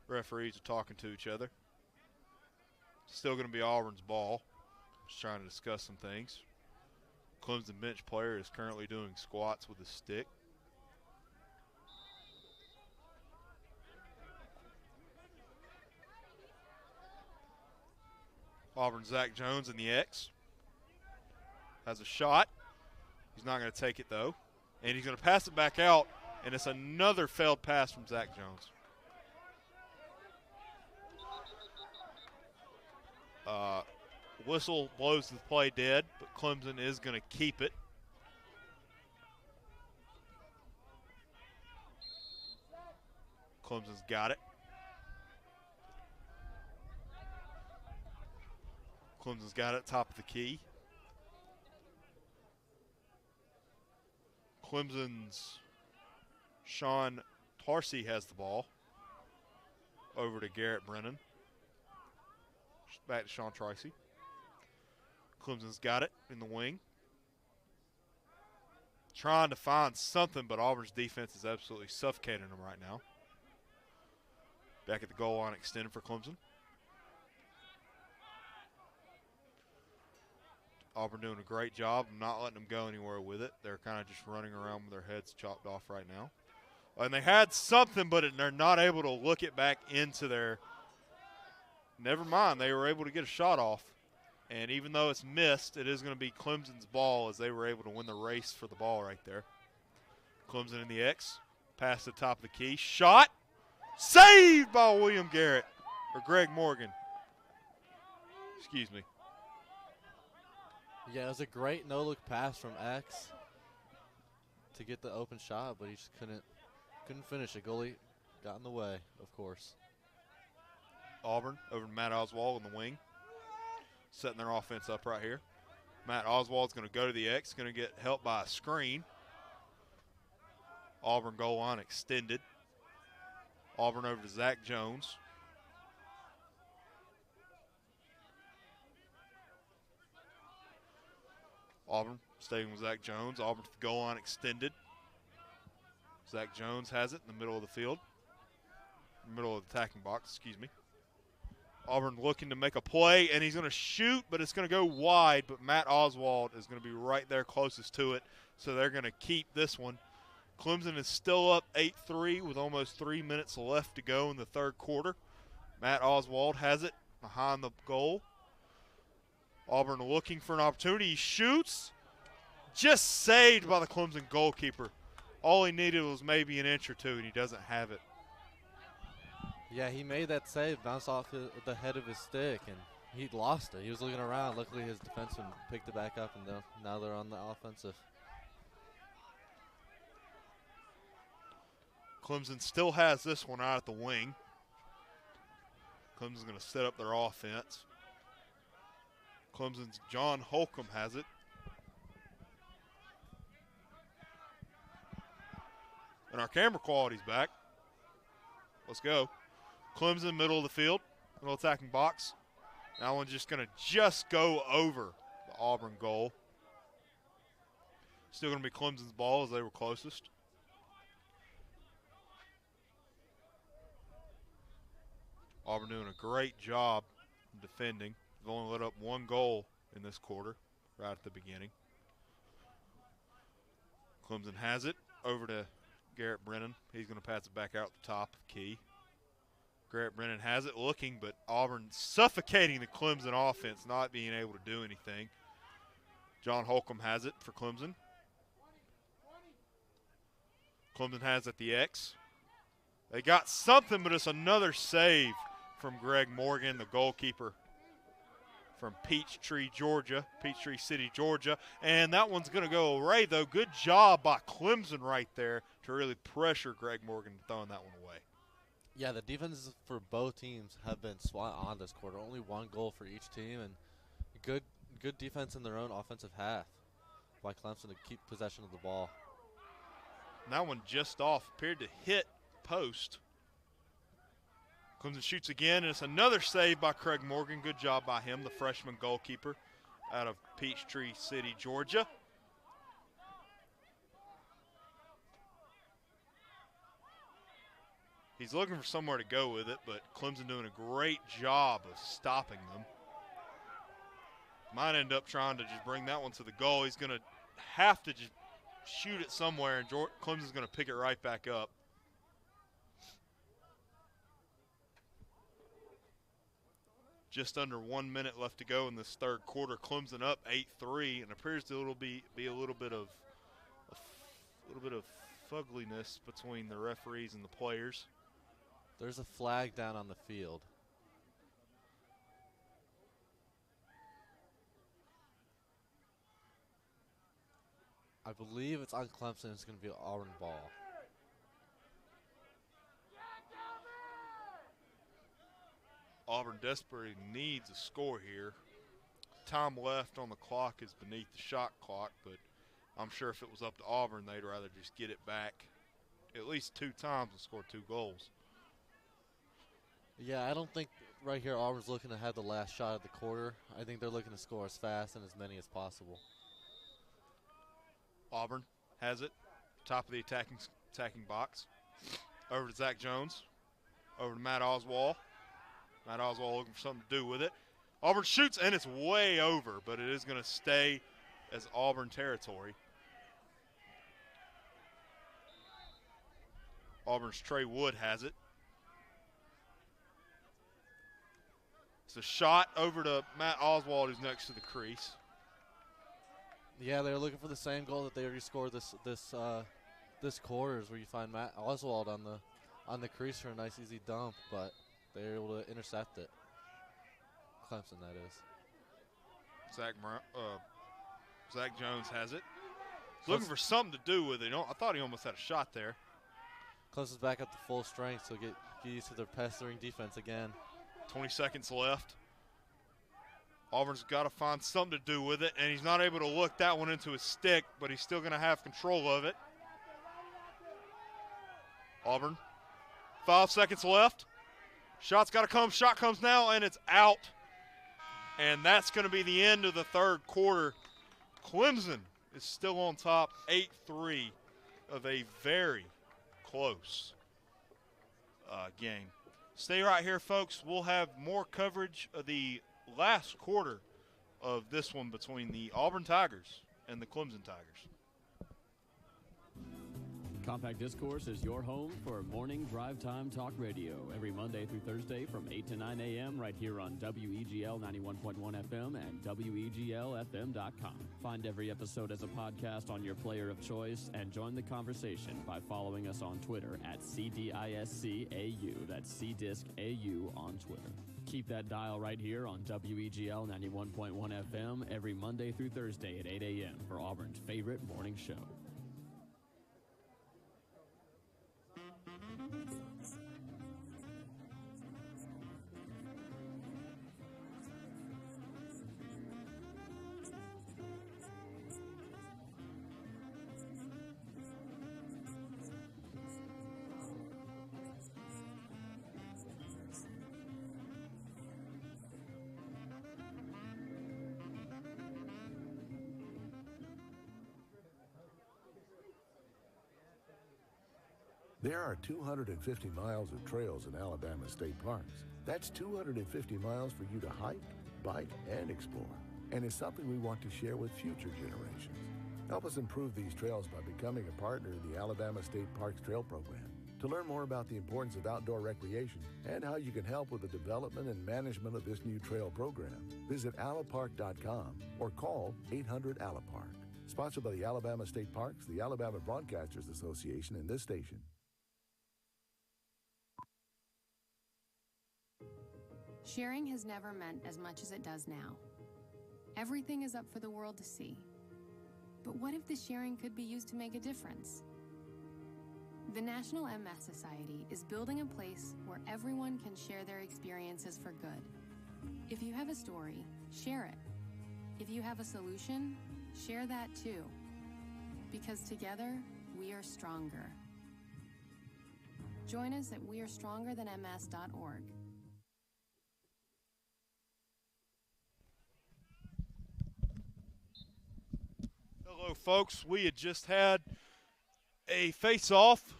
Referees are talking to each other. Still going to be Auburn's ball. Just trying to discuss some things. Clemson bench player is currently doing squats with a stick. Auburn Zach Jones in the X. Has a shot. He's not going to take it, though. And he's going to pass it back out, and it's another failed pass from Zach Jones. Whistle blows the play dead, but Clemson is going to keep it. Clemson's got it. Clemson's got it, top of the key. Clemson's Sean Tarsey has the ball. Over to Garrett Brennan. Back to Sean Tracy. Clemson's got it in the wing. Trying to find something, but Auburn's defense is absolutely suffocating them right now. Back at the goal line extended for Clemson. Auburn doing a great job of not letting them go anywhere with it. They're kind of just running around with their heads chopped off right now. And they had something, but they're not able to look it back into their – never mind, they were able to get a shot off. And even though it's missed, it is going to be Clemson's ball as they were able to win the race for the ball right there. Clemson in the X. Pass to the top of the key. Shot. Saved by William Garrett. Or Greg Morgan. Excuse me.
Yeah, it was a great no-look pass from X to get the open shot, but he just couldn't finish it. Goalie got in the way, of course.
Auburn over to Matt Oswald in the wing. Setting their offense up right here. Matt Oswald's going to go to the X. Going to get helped by a screen. Auburn goal line extended. Auburn over to Zach Jones. Auburn staying with Zach Jones. Auburn to the goal line extended. Zach Jones has it in the middle of the field. Middle of the attacking box, excuse me. Auburn looking to make a play, and he's going to shoot, but it's going to go wide. But Matt Oswald is going to be right there closest to it, so they're going to keep this one. Clemson is still up 8-3 with almost 3 minutes left to go in the third quarter. Matt Oswald has it behind the goal. Auburn looking for an opportunity. He shoots. Just saved by the Clemson goalkeeper. All he needed was maybe an inch or two, and he doesn't have it.
Yeah, he made that save, bounced off the head of his stick, and he lost it. He was looking around. Luckily, his defenseman picked it back up, and now they're on the offensive.
Clemson still has this one out at the wing. Clemson's going to set up their offense. Clemson's John Holcomb has it. And our camera quality's back. Let's go. Clemson, middle of the field, middle attacking box. That one's just going to just go over the Auburn goal. Still going to be Clemson's ball as they were closest. Auburn doing a great job defending. They've only let up one goal in this quarter, right at the beginning. Clemson has it over to Garrett Brennan. He's going to pass it back out the top of key. Garrett Brennan has it looking, but Auburn suffocating the Clemson offense, not being able to do anything. John Holcomb has it for Clemson. Clemson has at the X. They got something, but it's another save from Greg Morgan, the goalkeeper from Peachtree City, Georgia. And that one's going to go away, though. Good job by Clemson right there to really pressure Greg Morgan throwing that one away.
Yeah, the defenses for both teams have been spot on this quarter. Only one goal for each team, and good defense in their own offensive half by Clemson to keep possession of the ball.
And that one just off, appeared to hit post. Clemson shoots again, and it's another save by Craig Morgan. Good job by him, the freshman goalkeeper out of Peachtree City, Georgia. He's looking for somewhere to go with it, but Clemson doing a great job of stopping them. Might end up trying to just bring that one to the goal. He's going to have to just shoot it somewhere, and Clemson's going to pick it right back up. Just under 1 minute left to go in this third quarter. Clemson up 8-3, and appears to be a little bit of fugliness between the referees and the players.
There's a flag down on the field. I believe it's on Clemson. It's going to be an Auburn ball.
Auburn desperately needs a score here. Time left on the clock is beneath the shot clock, but I'm sure if it was up to Auburn, they'd rather just get it back at least 2 times and score 2 goals.
Yeah, I don't think right here Auburn's looking to have the last shot of the quarter. I think they're looking to score as fast and as many as possible.
Auburn has it, top of the attacking box. Over to Zach Jones, over to Matt Oswald. Matt Oswald looking for something to do with it. Auburn shoots, and it's way over, but it is going to stay as Auburn territory. Auburn's Trey Wood has it. It's a shot over to Matt Oswald, who's next to the crease.
Yeah, they're looking for the same goal that they already scored this quarter, is where you find Matt Oswald on the crease for a nice easy dump, but they're able to intercept it. Clemson, that is.
Zach Jones has it. He's looking for something to do with it. I thought he almost had a shot there.
Clemson's back up to full strength, so get used to their pestering defense again.
20 seconds left. Auburn's got to find something to do with it, and he's not able to look that one into his stick, but he's still going to have control of it. Auburn, 5 seconds left. Shot's got to come. Shot comes now, and it's out. And that's going to be the end of the third quarter. Clemson is still on top, 8-3 of a very close game. Stay right here, folks. We'll have more coverage of the last quarter of this one between the Auburn Tigers and the Clemson Tigers.
Compact Discourse is your home for morning drive time talk radio every Monday through Thursday from 8 to 9 a.m. right here on WEGL 91.1 FM and WEGLFM.com. Find every episode as a podcast on your player of choice and join the conversation by following us on Twitter at CDISCAU. That's CDISCAU on Twitter. Keep that dial right here on WEGL 91.1 FM every Monday through Thursday at 8 a.m. for Auburn's favorite morning show.
There are 250 miles of trails in Alabama state parks. That's 250 miles for you to hike, bike, and explore. And it's something we want to share with future generations. Help us improve these trails by becoming a partner in the Alabama State Parks Trail Program. To learn more about the importance of outdoor recreation and how you can help with the development and management of this new trail program, visit alapark.com or call 800-ALAPARK. Sponsored by the Alabama State Parks, the Alabama Broadcasters Association, and this station.
Sharing has never meant as much as it does now. Everything is up for the world to see. But what if the sharing could be used to make a difference? The National MS Society is building a place where everyone can share their experiences for good. If you have a story, share it. If you have a solution, share that too. Because together, we are stronger. Join us at wearestrongerthanms.org.
Hello, folks. We had just had a face-off.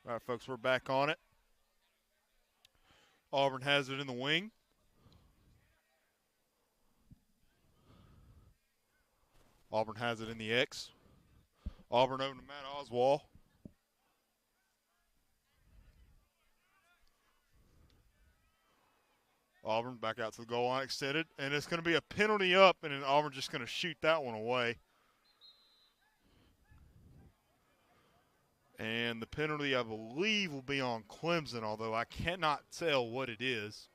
All right, folks, we're back on it. Auburn has it in the wing. Auburn has it in the X. Auburn over to Matt Oswald. Auburn back out to the goal line extended. And it's going to be a penalty up, and then Auburn just going to shoot that one away. And the penalty, I believe, will be on Clemson, although I cannot tell what it is.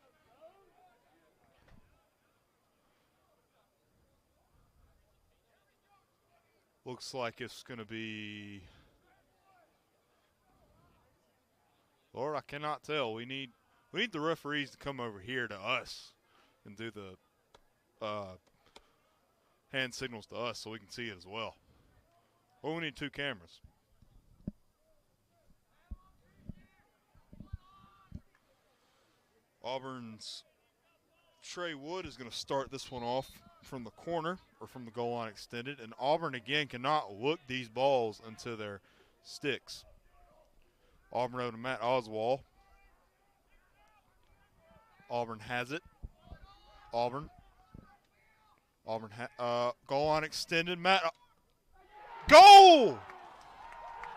Looks like it's going to be... Lord, I cannot tell. We need the referees to come over here to us and do the hand signals to us so we can see it as well. Or we need two cameras. Auburn's Trey Wood is going to start this one off from the corner or from the goal line extended. And Auburn, again, cannot look these balls into their sticks. Auburn over to Matt Oswald. Auburn has it. Auburn. Goal line extended. Goal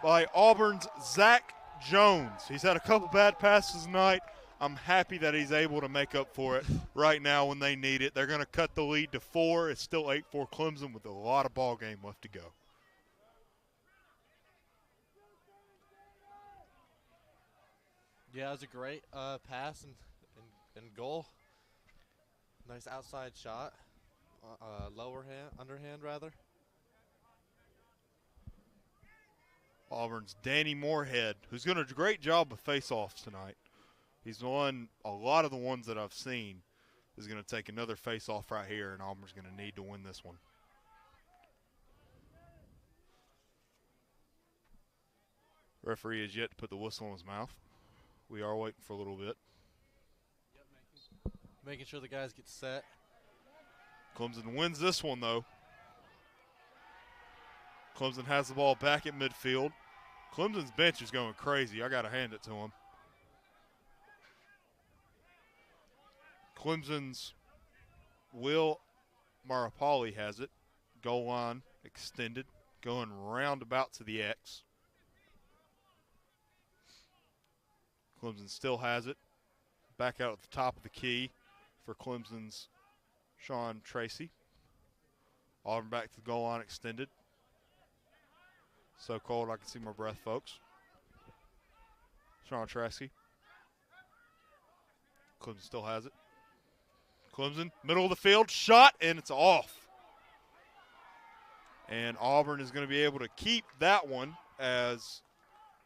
by Auburn's Zach Jones. He's had a couple bad passes tonight. I'm happy that he's able to make up for it right now when they need it. They're going to cut the lead to 4. It's still 8-4 Clemson with a lot of ball game left to go.
Yeah, it was a great pass and goal. Nice outside shot. Underhand rather.
Auburn's Danny Moorhead, who's done a great job of face-offs tonight. He's won a lot of the ones that I've seen. Is going to take another face-off right here, and Auburn's going to need to win this one. Referee has yet to put the whistle in his mouth. We are waiting for a little bit.
Making sure the guys get set.
Clemson wins this one, though. Clemson has the ball back at midfield. Clemson's bench is going crazy. I got to hand it to him. Clemson's Will Marapali has it. Goal line extended. Going roundabout to the X. Clemson still has it. Back out at the top of the key for Clemson's Sean Tracy. Auburn back to the goal line extended. So cold I can see my breath, folks. Sean Tracy. Clemson still has it. Clemson, middle of the field, shot, and it's off. And Auburn is going to be able to keep that one as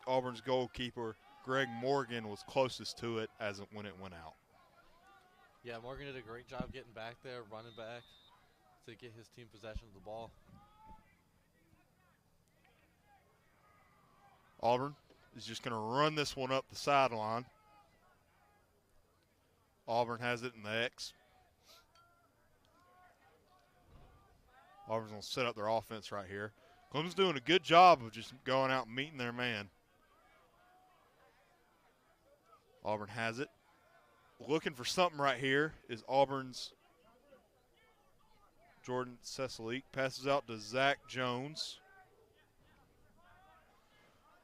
Auburn's goalkeeper, Greg Morgan, was closest to it when it went out.
Yeah, Morgan did a great job getting back there, running back to get his team possession of the ball.
Auburn is just going to run this one up the sideline. Auburn has it in the X. Auburn's going to set up their offense right here. Clemson's doing a good job of just going out and meeting their man. Auburn has it. Looking for something right here is Auburn's Jordan Cecily. Passes out to Zach Jones.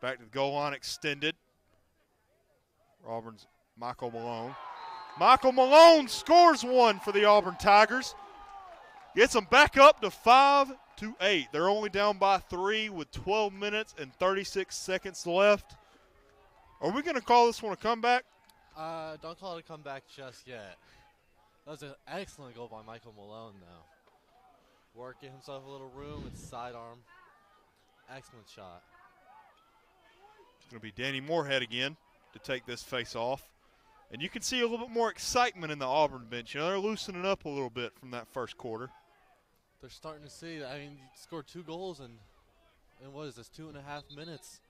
Back to the goal line, extended. Auburn's Michael Malone. Michael Malone scores one for the Auburn Tigers. Gets them back up to 5-8. They're only down by 3 with 12 minutes and 36 seconds left. Are we going to call this one a comeback?
Don't call it a comeback just yet. That was an excellent goal by Michael Malone, though. Working himself a little room and sidearm. Excellent shot.
It's going to be Danny Moorhead again to take this face off. And you can see a little bit more excitement in the Auburn bench. You know, they're loosening up a little bit from that first quarter.
They're starting to see. I mean, you scored 2 goals in what is this, 2.5 minutes.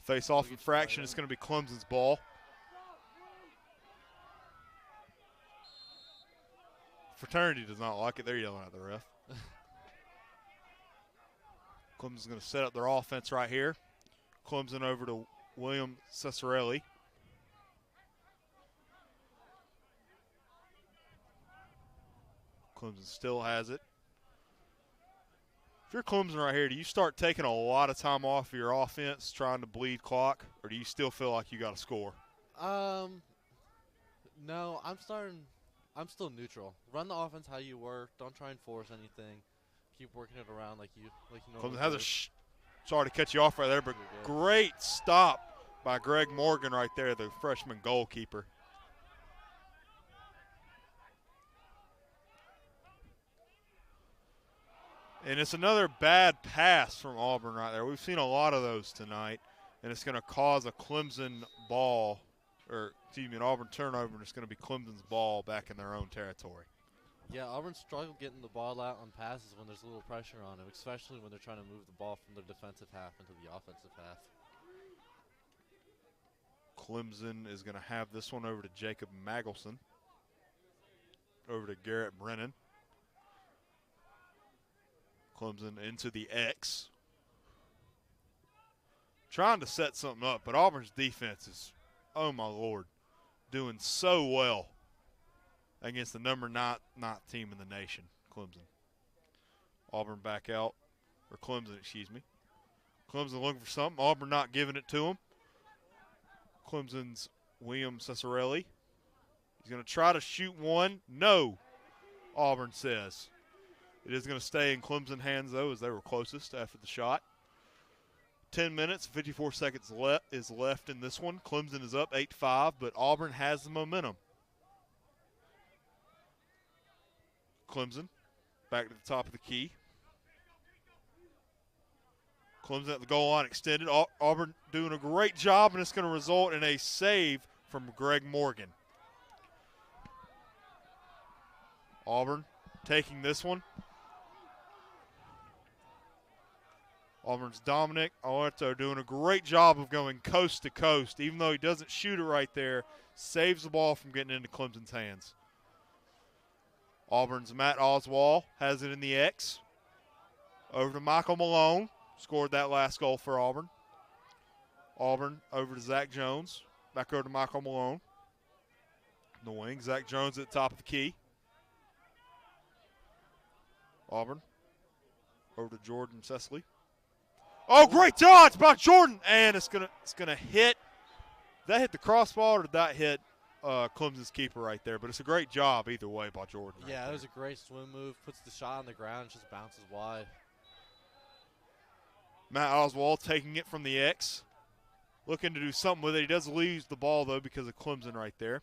Face off infraction. It's going to be Clemson's ball. Fraternity does not like it. They're yelling at the ref. Clemson's going to set up their offense right here. Clemson over to William Cesarelli. Clemson still has it. If you're Clemson right here, do you start taking a lot of time off of your offense trying to bleed clock, or do you still feel like you got to score?
No, I'm still neutral. Run the offense how you work. Don't try and force anything. Keep working it around like you
Clemson has a sorry to cut you off right there, but great stop by Greg Morgan right there, the freshman goalkeeper. And it's another bad pass from Auburn right there. We've seen a lot of those tonight, and it's going to cause a Clemson ball, or excuse me, an Auburn turnover, and it's going to be Clemson's ball back in their own territory.
Yeah, Auburn struggled getting the ball out on passes when there's a little pressure on them, especially when they're trying to move the ball from their defensive half into the offensive half.
Clemson is going to have this one over to Jacob Magelson, over to Garrett Brennan. Clemson into the X. Trying to set something up, but Auburn's defense is, oh my Lord, doing so well against the number 9 team in the nation, Clemson. Auburn back out, or Clemson, excuse me. Clemson looking for something. Auburn not giving it to him. Clemson's William Cesarelli. He's going to try to shoot one. No, Auburn says. It is going to stay in Clemson hands, though, as they were closest after the shot. 10 minutes, 54 seconds is left in this one. Clemson is up 8-5, but Auburn has the momentum. Clemson back to the top of the key. Clemson at the goal line extended. Auburn doing a great job, and it's going to result in a save from Greg Morgan. Auburn taking this one. Auburn's Dominic Alerto doing a great job of going coast to coast. Even though he doesn't shoot it right there, saves the ball from getting into Clemson's hands. Auburn's Matt Oswald has it in the X. Over to Michael Malone. Scored that last goal for Auburn. Auburn over to Zach Jones. Back over to Michael Malone. In the wing, Zach Jones at the top of the key. Auburn over to Jordan Cecily. Oh, great dodge by Jordan, and it's gonna hit. That hit the crossbar, or did that hit Clemson's keeper right there? But it's a great job either way by Jordan.
Yeah, it was a great swim move. Puts the shot on the ground, just bounces wide.
Matt Oswald taking it from the X, looking to do something with it. He does lose the ball though because of Clemson right there.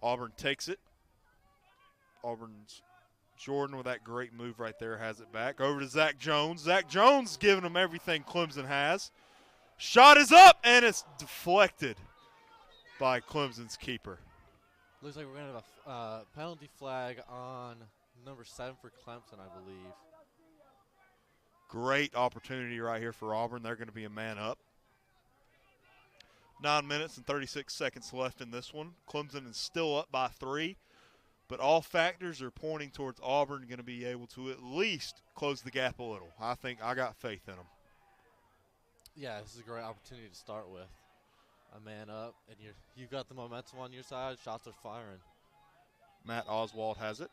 Auburn takes it. Auburn's Jordan with that great move right there has it back. Over to Zach Jones. Zach Jones giving him everything Clemson has. Shot is up, and it's deflected by Clemson's keeper.
Looks like we're going to have a penalty flag on number 7 for Clemson, I believe.
Great opportunity right here for Auburn. They're going to be a man up. 9 minutes and 36 seconds left in this one. Clemson is still up by 3. But all factors are pointing towards Auburn going to be able to at least close the gap a little. I think I got faith in them.
Yeah, this is a great opportunity to start with. A man up, and you've got the momentum on your side. Shots are firing.
Matt Oswald has it.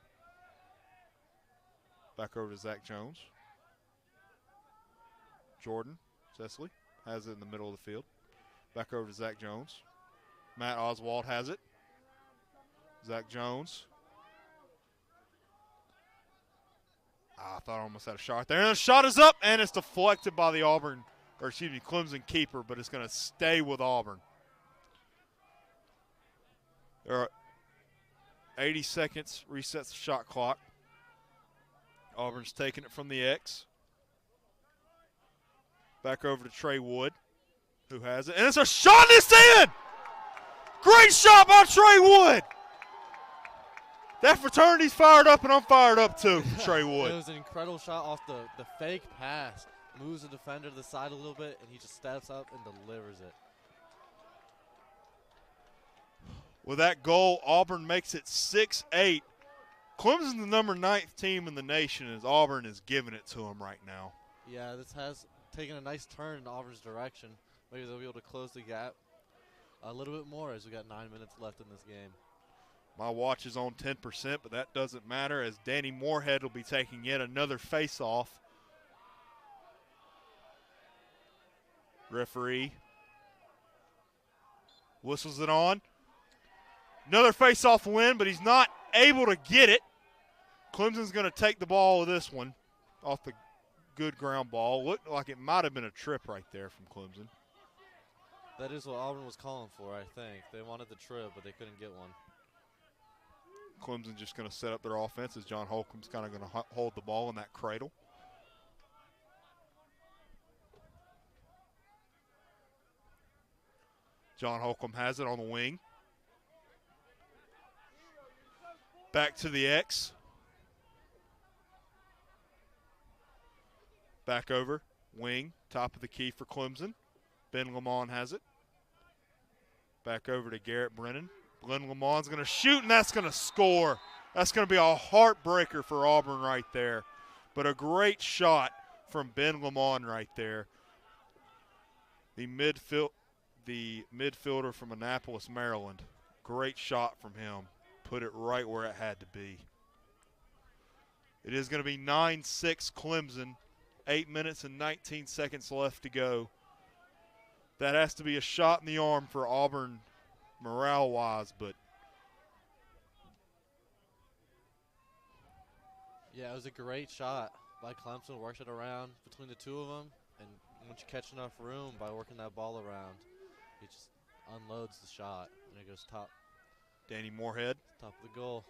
Back over to Zach Jones. Jordan Cecily has it in the middle of the field. Back over to Zach Jones. Matt Oswald has it. Zach Jones. I thought I almost had a shot there. And the shot is up, and it's deflected by the Clemson keeper, but it's going to stay with Auburn. There are 80 seconds, resets the shot clock. Auburn's taking it from the X. Back over to Trey Wood, who has it. And it's a shot, and it's in! Great shot by Trey Wood! That fraternity's fired up, and I'm fired up too, Trey Wood.
It was an incredible shot off the fake pass. Moves the defender to the side a little bit, and he just steps up and delivers it.
With that goal, Auburn makes it 6-8. Clemson's the number 9th team in the nation, as Auburn is giving it to them right now.
Yeah, this has taken a nice turn in Auburn's direction. Maybe they'll be able to close the gap a little bit more as we got 9 minutes left in this game.
My watch is on 10%, but that doesn't matter, as Danny Moorhead will be taking yet another face-off. Referee whistles it on. Another face-off win, but he's not able to get it. Clemson's going to take the ball with this one off the good ground ball. Looked like it might have been a trip right there from Clemson.
That is what Auburn was calling for, I think. They wanted the trip, but they couldn't get one.
Clemson just going to set up their offense as John Holcomb's kind of going to hold the ball in that cradle. John Holcomb has it on the wing. Back to the X. Back over. Wing. Top of the key for Clemson. Ben Lamont has it. Back over to Garrett Brennan. Glenn Lamont's going to shoot, and that's going to score. That's going to be a heartbreaker for Auburn right there. But a great shot from Ben Lamont right there. The midfielder from Annapolis, Maryland. Great shot from him. Put it right where it had to be. It is going to be 9-6 Clemson. 8 minutes and 19 seconds left to go. That has to be a shot in the arm for Auburn morale-wise, but
yeah, it was a great shot by Clemson. Worked it around between the two of them, and once you catch enough room by working that ball around, he just unloads the shot, and it goes top.
Danny Moorhead.
Top of the goal.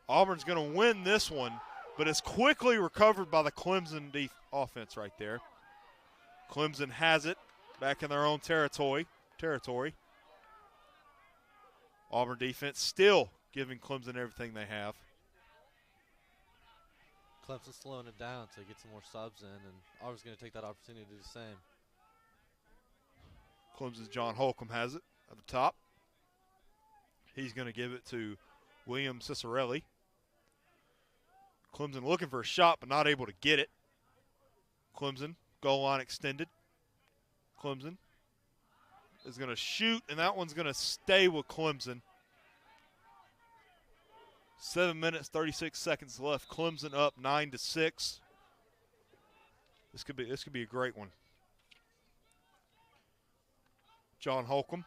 Auburn's going to win this one, but it's quickly recovered by the Clemson offense right there. Clemson has it back in their own territory. Auburn defense still giving Clemson everything they have.
Clemson slowing it down to get some more subs in, and Auburn's going to take that opportunity to do the same.
Clemson's John Holcomb has it at the top. He's going to give it to William Cicerelli. Clemson looking for a shot but not able to get it. Clemson, goal line extended. Clemson is going to shoot, and that one's going to stay with Clemson. 7 minutes, 36 seconds left. Clemson up 9-6. This could be a great one. John Holcomb.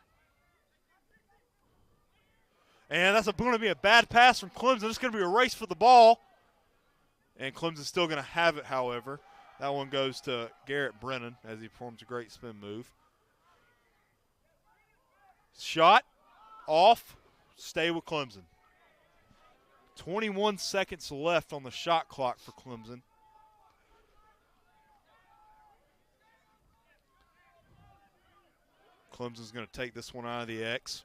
And that's going to be a bad pass from Clemson. It's going to be a race for the ball. And Clemson's still going to have it, however. That one goes to Garrett Brennan as he performs a great spin move. Shot, off, stay with Clemson. 21 seconds left on the shot clock for Clemson. Clemson's going to take this one out of the X.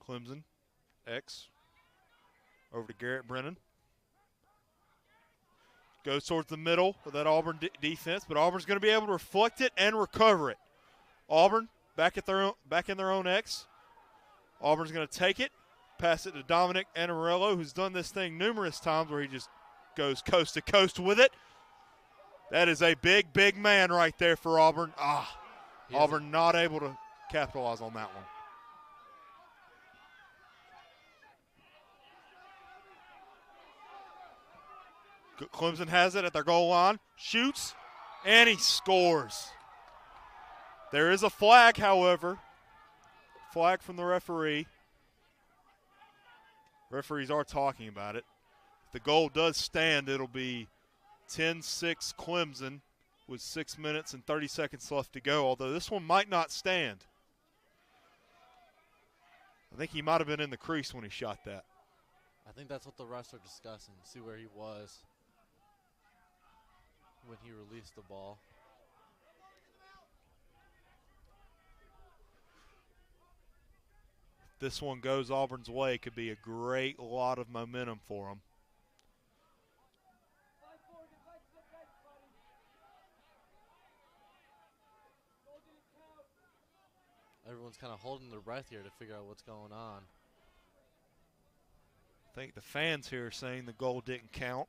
Clemson, X, over to Garrett Brennan. Goes towards the middle of that Auburn defense, but Auburn's going to be able to reflect it and recover it. Auburn back in their own X. Auburn's going to take it, pass it to Dominic Anarello, who's done this thing numerous times where he just goes coast to coast with it. That is a big, big man right there for Auburn. Auburn not able to capitalize on that one. Clemson has it at their goal line, shoots, and he scores. There is a flag, however. Flag from the referee. Referees are talking about it. If the goal does stand, it'll be 10-6 Clemson with 6 minutes and 30 seconds left to go, although this one might not stand. I think he might have been in the crease when he shot that.
I think that's what the refs are discussing, see where he was when he released the ball.
If this one goes Auburn's way, it could be a great lot of momentum for them.
Everyone's kind of holding their breath here to figure out what's going on.
I think the fans here are saying the goal didn't count.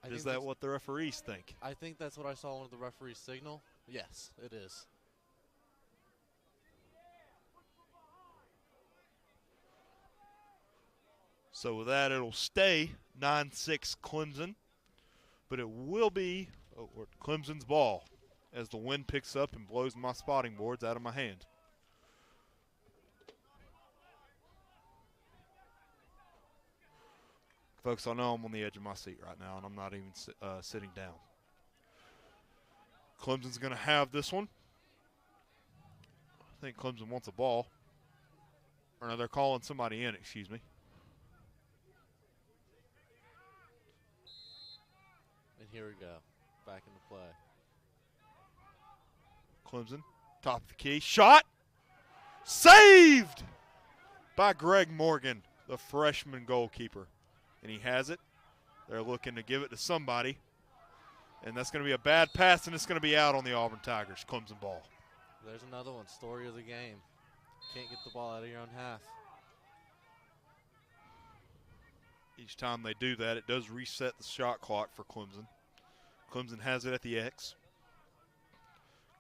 Is that what the referees think?
I think that's what I saw when the referees signal. Yes, it is.
So with that, it'll stay 9-6 Clemson, but it will be Clemson's ball as the wind picks up and blows my spotting boards out of my hand. Folks, I know I'm on the edge of my seat right now, and I'm not even sitting down. Clemson's going to have this one. I think Clemson wants a ball. Or no, they're calling somebody in, excuse me.
And here we go, back into play.
Clemson, top of the key, shot! Saved by Greg Morgan, the freshman goalkeeper. And he has it. They're looking to give it to somebody. And that's going to be a bad pass, and it's going to be out on the Auburn Tigers. Clemson ball.
There's another one, story of the game. Can't get the ball out of your own half.
Each time they do that, it does reset the shot clock for Clemson. Clemson has it at the X.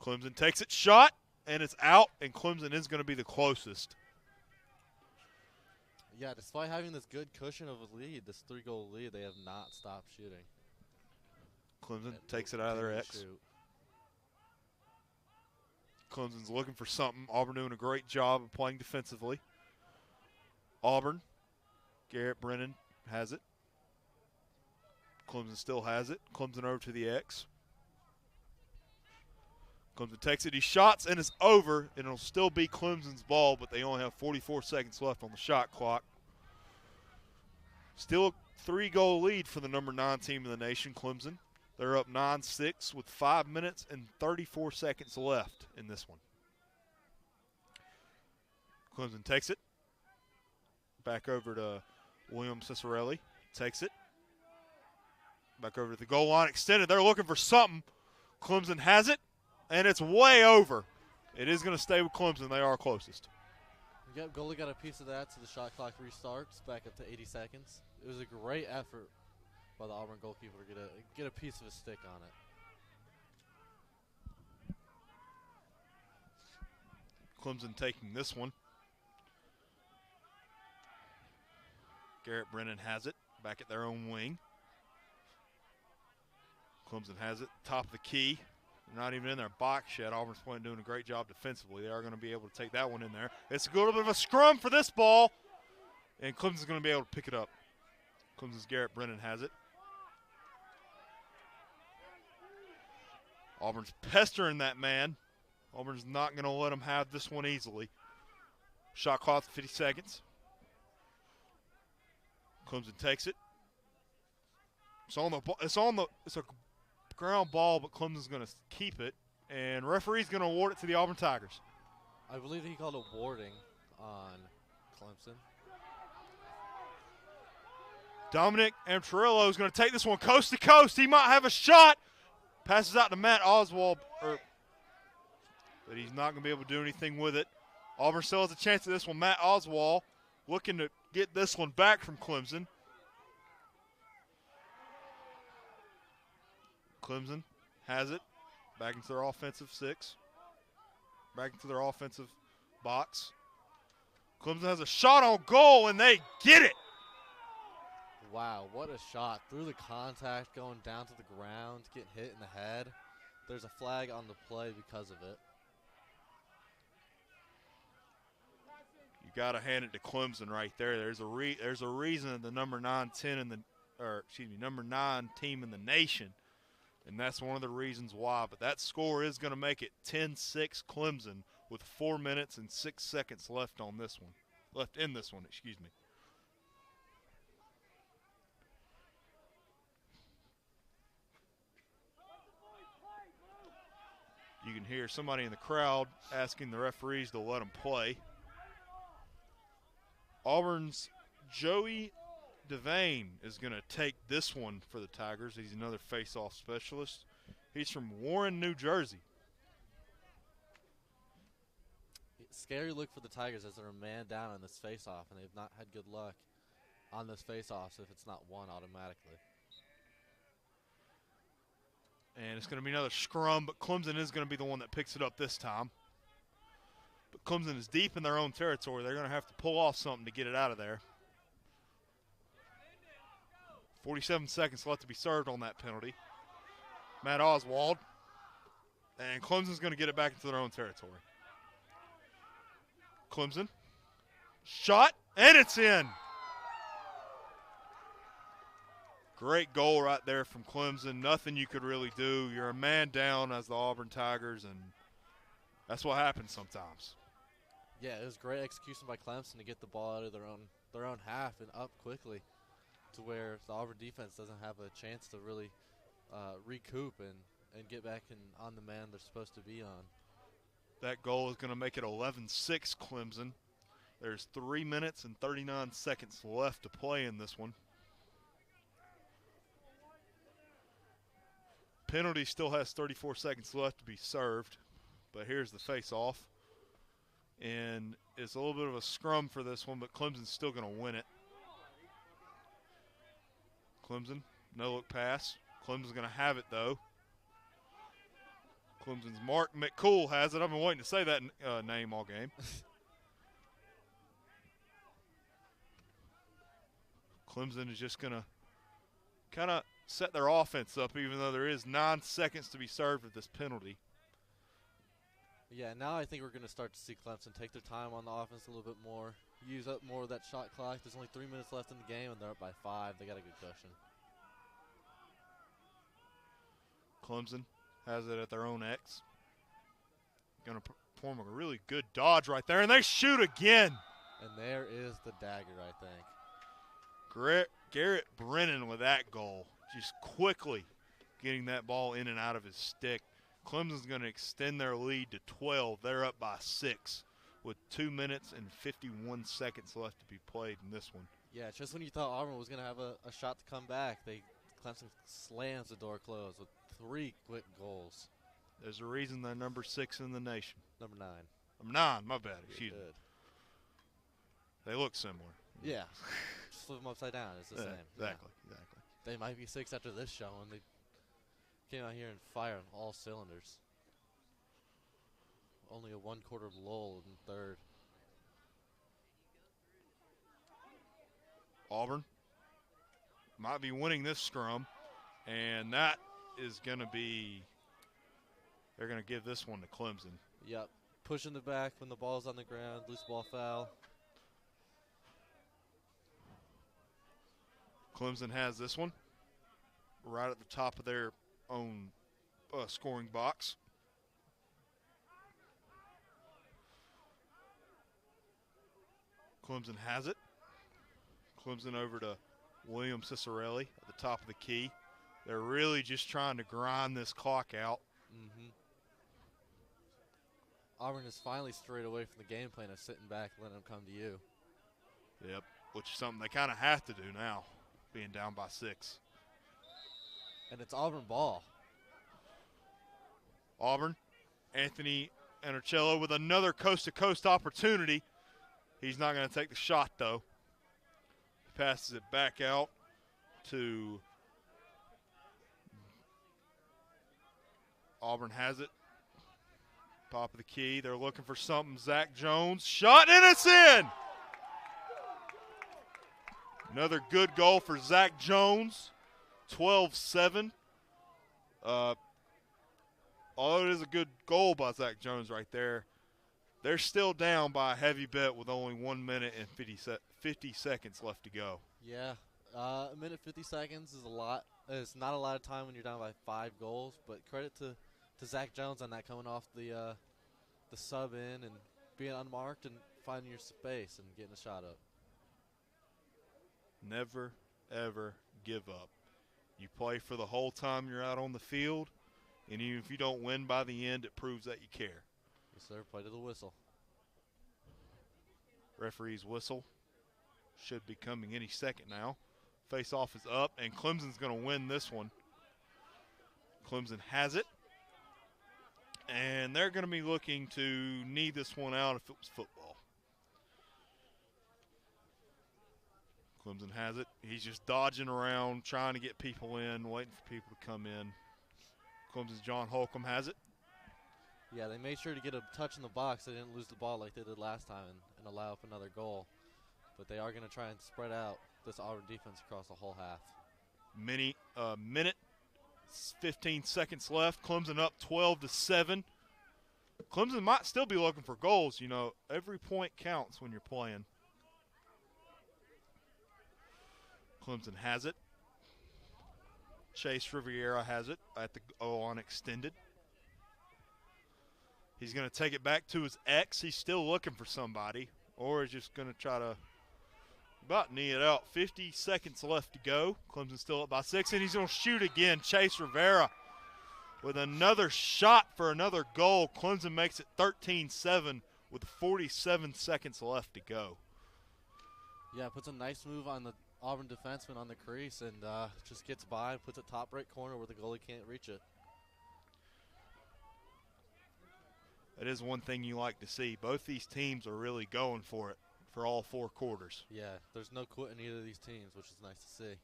Clemson takes it, shot, and it's out, and Clemson is going to be the closest.
Yeah, despite having this good cushion of a lead, this 3-goal lead, they have not stopped shooting.
Clemson takes it out of their X.
Shoot.
Clemson's looking for something. Auburn doing a great job of playing defensively. Auburn, Garrett Brennan has it. Clemson still has it. Clemson over to the X. Clemson takes it, he shots, and it's over, and it'll still be Clemson's ball, but they only have 44 seconds left on the shot clock. Still a 3-goal lead for the number 9 team in the nation, Clemson. They're up 9-6 with 5 minutes and 34 seconds left in this one. Clemson takes it. Back over to William Cicerelli. Takes it. Back over to the goal line, extended. They're looking for something. Clemson has it. And it's way over. It is going to stay with Clemson. They are closest.
Yep, goalie got a piece of that, so the shot clock restarts back up to 80 seconds. It was a great effort by the Auburn goalkeeper to get a piece of a stick on it.
Clemson taking this one. Garrett Brennan has it back at their own wing. Clemson has it, top of the key. They're not even in their box yet. Auburn's playing doing a great job defensively. They are going to be able to take that one in there. It's a little bit of a scrum for this ball, and Clemson's going to be able to pick it up. Clemson's Garrett Brennan has it. Auburn's pestering that man. Auburn's not going to let him have this one easily. Shot clock 50 seconds. Clemson takes it. It's a ground ball, but Clemson's going to keep it, and referee's going to award it to the Auburn Tigers.
I believe he called a warding on Clemson.
Dominic Antarillo is going to take this one coast to coast. He might have a shot. Passes out to Matt Oswald. but he's not going to be able to do anything with it. Auburn still has a chance at this one. Matt Oswald looking to get this one back from Clemson. Clemson has it back into their offensive 6. Back into their offensive box. Clemson has a shot on goal, and they get it.
Wow, what a shot. Through the contact, going down to the ground, getting hit in the head. There's a flag on the play because of it.
You got to hand it to Clemson right there. There's a reason the number 9 team in the nation, and that's one of the reasons why. But that score is going to make it 10-6 Clemson with 4 minutes and 6 seconds left in this one, excuse me. You can hear somebody in the crowd asking the referees to let them play. Auburn's Joey Devane is going to take this one for the Tigers. He's another face-off specialist. He's from Warren, New Jersey.
Scary look for the Tigers as they're a man down on this face-off, and they've not had good luck on this face-off if it's not won automatically.
And it's going to be another scrum, but Clemson is going to be the one that picks it up this time. But Clemson is deep in their own territory. They're going to have to pull off something to get it out of there. 47 seconds left to be served on that penalty. Matt Oswald. And Clemson's going to get it back into their own territory. Clemson. Shot, and it's in. Great goal right there from Clemson. Nothing you could really do. You're a man down as the Auburn Tigers, and that's what happens sometimes.
Yeah, it was great execution by Clemson to get the ball out of their own half and up quickly to where the Auburn defense doesn't have a chance to really recoup and get back on the man they're supposed to be on.
That goal is going to make it 11-6 Clemson. There's 3 minutes and 39 seconds left to play in this one. Penalty still has 34 seconds left to be served, but here's the face-off. And it's a little bit of a scrum for this one, but Clemson's still going to win it. Clemson, no-look pass. Clemson's going to have it, though. Clemson's Mark McCool has it. I've been waiting to say that name all game. Clemson is just going to kind of set their offense up, even though there is 9 seconds to be served with this penalty.
Yeah, now I think we're going to start to see Clemson take their time on the offense a little bit more, use up more of that shot clock. There's only 3 minutes left in the game, and they're up by 5. They got a good cushion.
Clemson has it at their own X. Going to perform a really good dodge right there, and they shoot again.
And there is the dagger, I think.
Garrett Brennan with that goal, just quickly getting that ball in and out of his stick. Clemson's going to extend their lead to 12. They're up by 6 with 2 minutes and 51 seconds left to be played in this one.
Yeah, just when you thought Auburn was going to have a shot to come back, Clemson slams the door closed with 3 quick goals.
There's a reason they're number 6 in the nation.
Number 9.
Number 9, my bad. Excuse me. They look similar.
Yeah. Just flip them upside down. It's the same.
Exactly.
They might be 6 after this show, and they came out here and fired on all cylinders. Only a 1/4 lull in third.
Auburn might be winning this scrum, and that is going to be – they're going to give this one to Clemson.
Yep. Pushing the back when the ball's on the ground, loose ball foul.
Clemson has this one right at the top of their own scoring box. Clemson has it. Clemson over to William Cicerelli at the top of the key. They're really just trying to grind this clock out.
Mm-hmm. Auburn is finally strayed away from the game plan of sitting back and letting them come to you.
Yep, which is something they kind of have to do now, being down by 6.
And it's Auburn ball.
Auburn, Anthony Anarcello with another coast-to-coast opportunity. He's not going to take the shot, though. He passes it back out to Auburn has it. Top of the key. They're looking for something. Zach Jones. Shot, and it's in! Another good goal for Zach Jones. 12-7. Although it is a good goal by Zach Jones right there, they're still down by a heavy bit with only 1 minute and 50 seconds left to go.
Yeah, a minute 50 seconds is a lot. It's not a lot of time when you're down by 5 goals, but credit to Zach Jones on that, coming off the sub in and being unmarked and finding your space and getting a shot up.
Never, ever give up. You play for the whole time you're out on the field, and even if you don't win by the end, it proves that you care.
Yes, sir. Play to the whistle.
Referee's whistle should be coming any second now. Face-off is up, and Clemson's going to win this one. Clemson has it, and they're going to be looking to knee this one out if it was football. Clemson has it. He's just dodging around, trying to get people in, waiting for people to come in. Clemson's John Holcomb has it.
Yeah, they made sure to get a touch in the box. They didn't lose the ball like they did last time and allow up another goal. But they are going to try and spread out this Auburn defense across the whole half. Minute,
15 seconds left. Clemson up 12-7. Clemson might still be looking for goals. You know, every point counts when you're playing. Clemson has it. Chase Riviera has it at the goal on extended. He's going to take it back to his ex. He's still looking for somebody, or is just going to try to about knee it out. 50 seconds left to go. Clemson's still up by 6, and he's going to shoot again. Chase Rivera with another shot for another goal. Clemson makes it 13-7 with 47 seconds left to go.
Yeah, puts a nice move on the Auburn defenseman on the crease and just gets by, puts it top right corner where the goalie can't reach it.
That is one thing you like to see. Both these teams are really going for it for all 4 quarters.
Yeah, there's no quitting either of these teams, which is nice to see.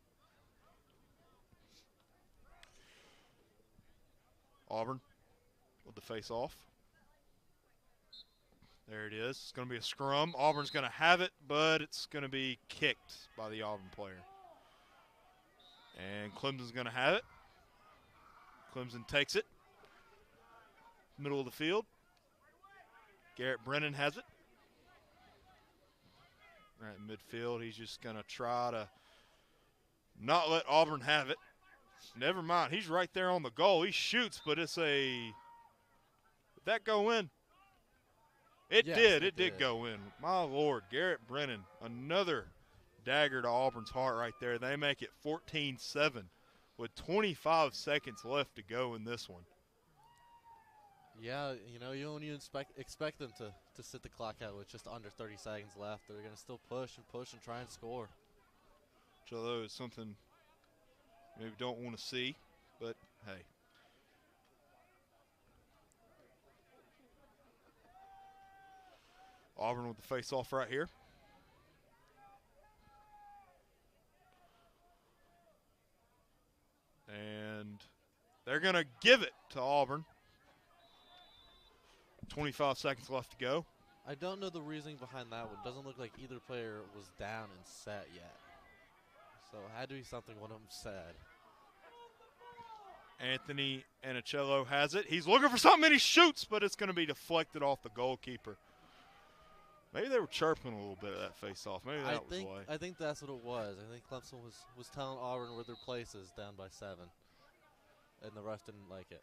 Auburn with the face-off. There it is. It's going to be a scrum. Auburn's going to have it, but it's going to be kicked by the Auburn player. And Clemson's going to have it. Clemson takes it. Middle of the field. Garrett Brennan has it. Right in midfield. He's just going to try to not let Auburn have it. Never mind. He's right there on the goal. He shoots, but it's a – did that go in? It did go in. My Lord, Garrett Brennan, another dagger to Auburn's heart right there. They make it 14-7 with 25 seconds left to go in this one.
Yeah, you know, you don't even expect them to sit the clock out with just under 30 seconds left. They're going to still push and try and score.
Which, although it's something maybe don't want to see, but hey. Auburn with the face-off right here. And they're going to give it to Auburn. 25 seconds left to go.
I don't know the reasoning behind that one. Doesn't look like either player was down and set yet. So it had to be something one of them said.
Anthony Anicello has it. He's looking for something and he shoots, but it's going to be deflected off the goalkeeper. Maybe they were chirping a little bit of that face-off. Maybe that was why.
I think that's what it was. I think Clemson was telling Auburn where their place is down by 7. And the ref didn't like it.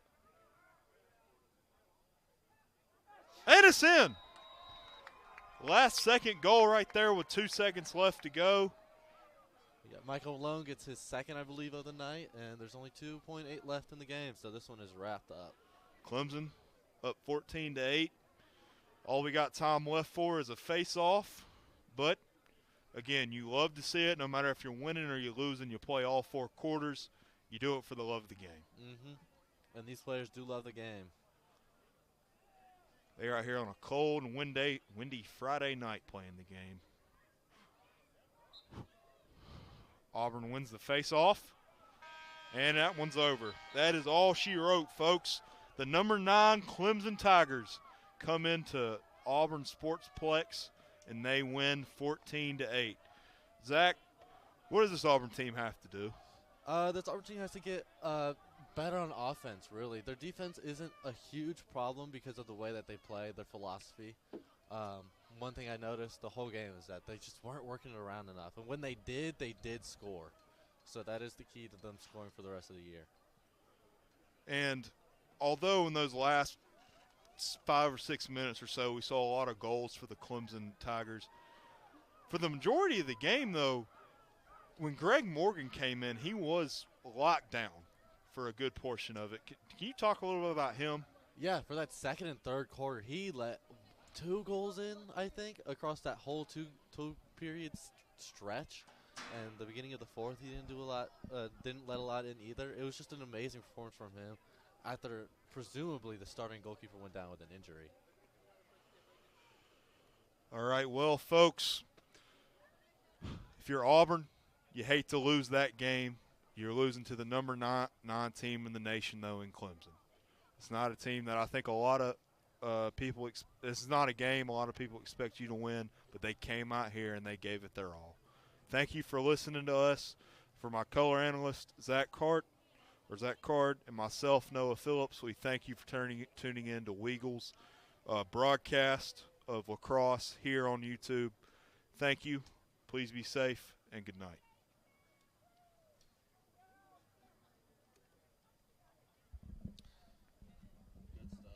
And it's in. Last second goal right there with 2 seconds left to go.
Yeah, Michael Malone gets his second, I believe, of the night, and there's only 2.8 left in the game, so this one is wrapped up.
Clemson up 14-8. All we got time left for is a face-off. But, again, you love to see it. No matter if you're winning or you're losing, you play all 4 quarters. You do it for the love of the game.
Mm-hmm. And these players do love the game.
They are out here on a cold and windy Friday night playing the game. Auburn wins the face-off, and that one's over. That is all she wrote, folks. The number 9 Clemson Tigers come into Auburn Sportsplex, and they win 14-8. Zach, what does this Auburn team have to do?
This Auburn team has to get better on offense, really. Their defense isn't a huge problem because of the way that they play, their philosophy. One thing I noticed the whole game is that they just weren't working it around enough. And when they did score. So that is the key to them scoring for the rest of the year.
And although in those last 5 or 6 minutes or so we saw a lot of goals for the Clemson Tigers, for the majority of the game, though, when Greg Morgan came in, he was locked down for a good portion of it. Can you talk a little bit about him?
Yeah, for that second and third quarter, he let 2 goals in, I think, across that whole two period stretch. And the beginning of the fourth, he didn't let a lot in either. It was just an amazing performance from him after presumably the starting goalkeeper went down with an injury.
All right, well, folks, if you're Auburn, you hate to lose that game. You're losing to the number 9 team in the nation, though, in Clemson. It's not a team that I think a lot of people this is not a game a lot of people expect you to win, but they came out here and they gave it their all. Thank you for listening to us. For my color analyst, Zach Card, and myself, Noah Phillips, we thank you for tuning in to WEGL's broadcast of lacrosse here on YouTube. Thank you. Please be safe, and good night.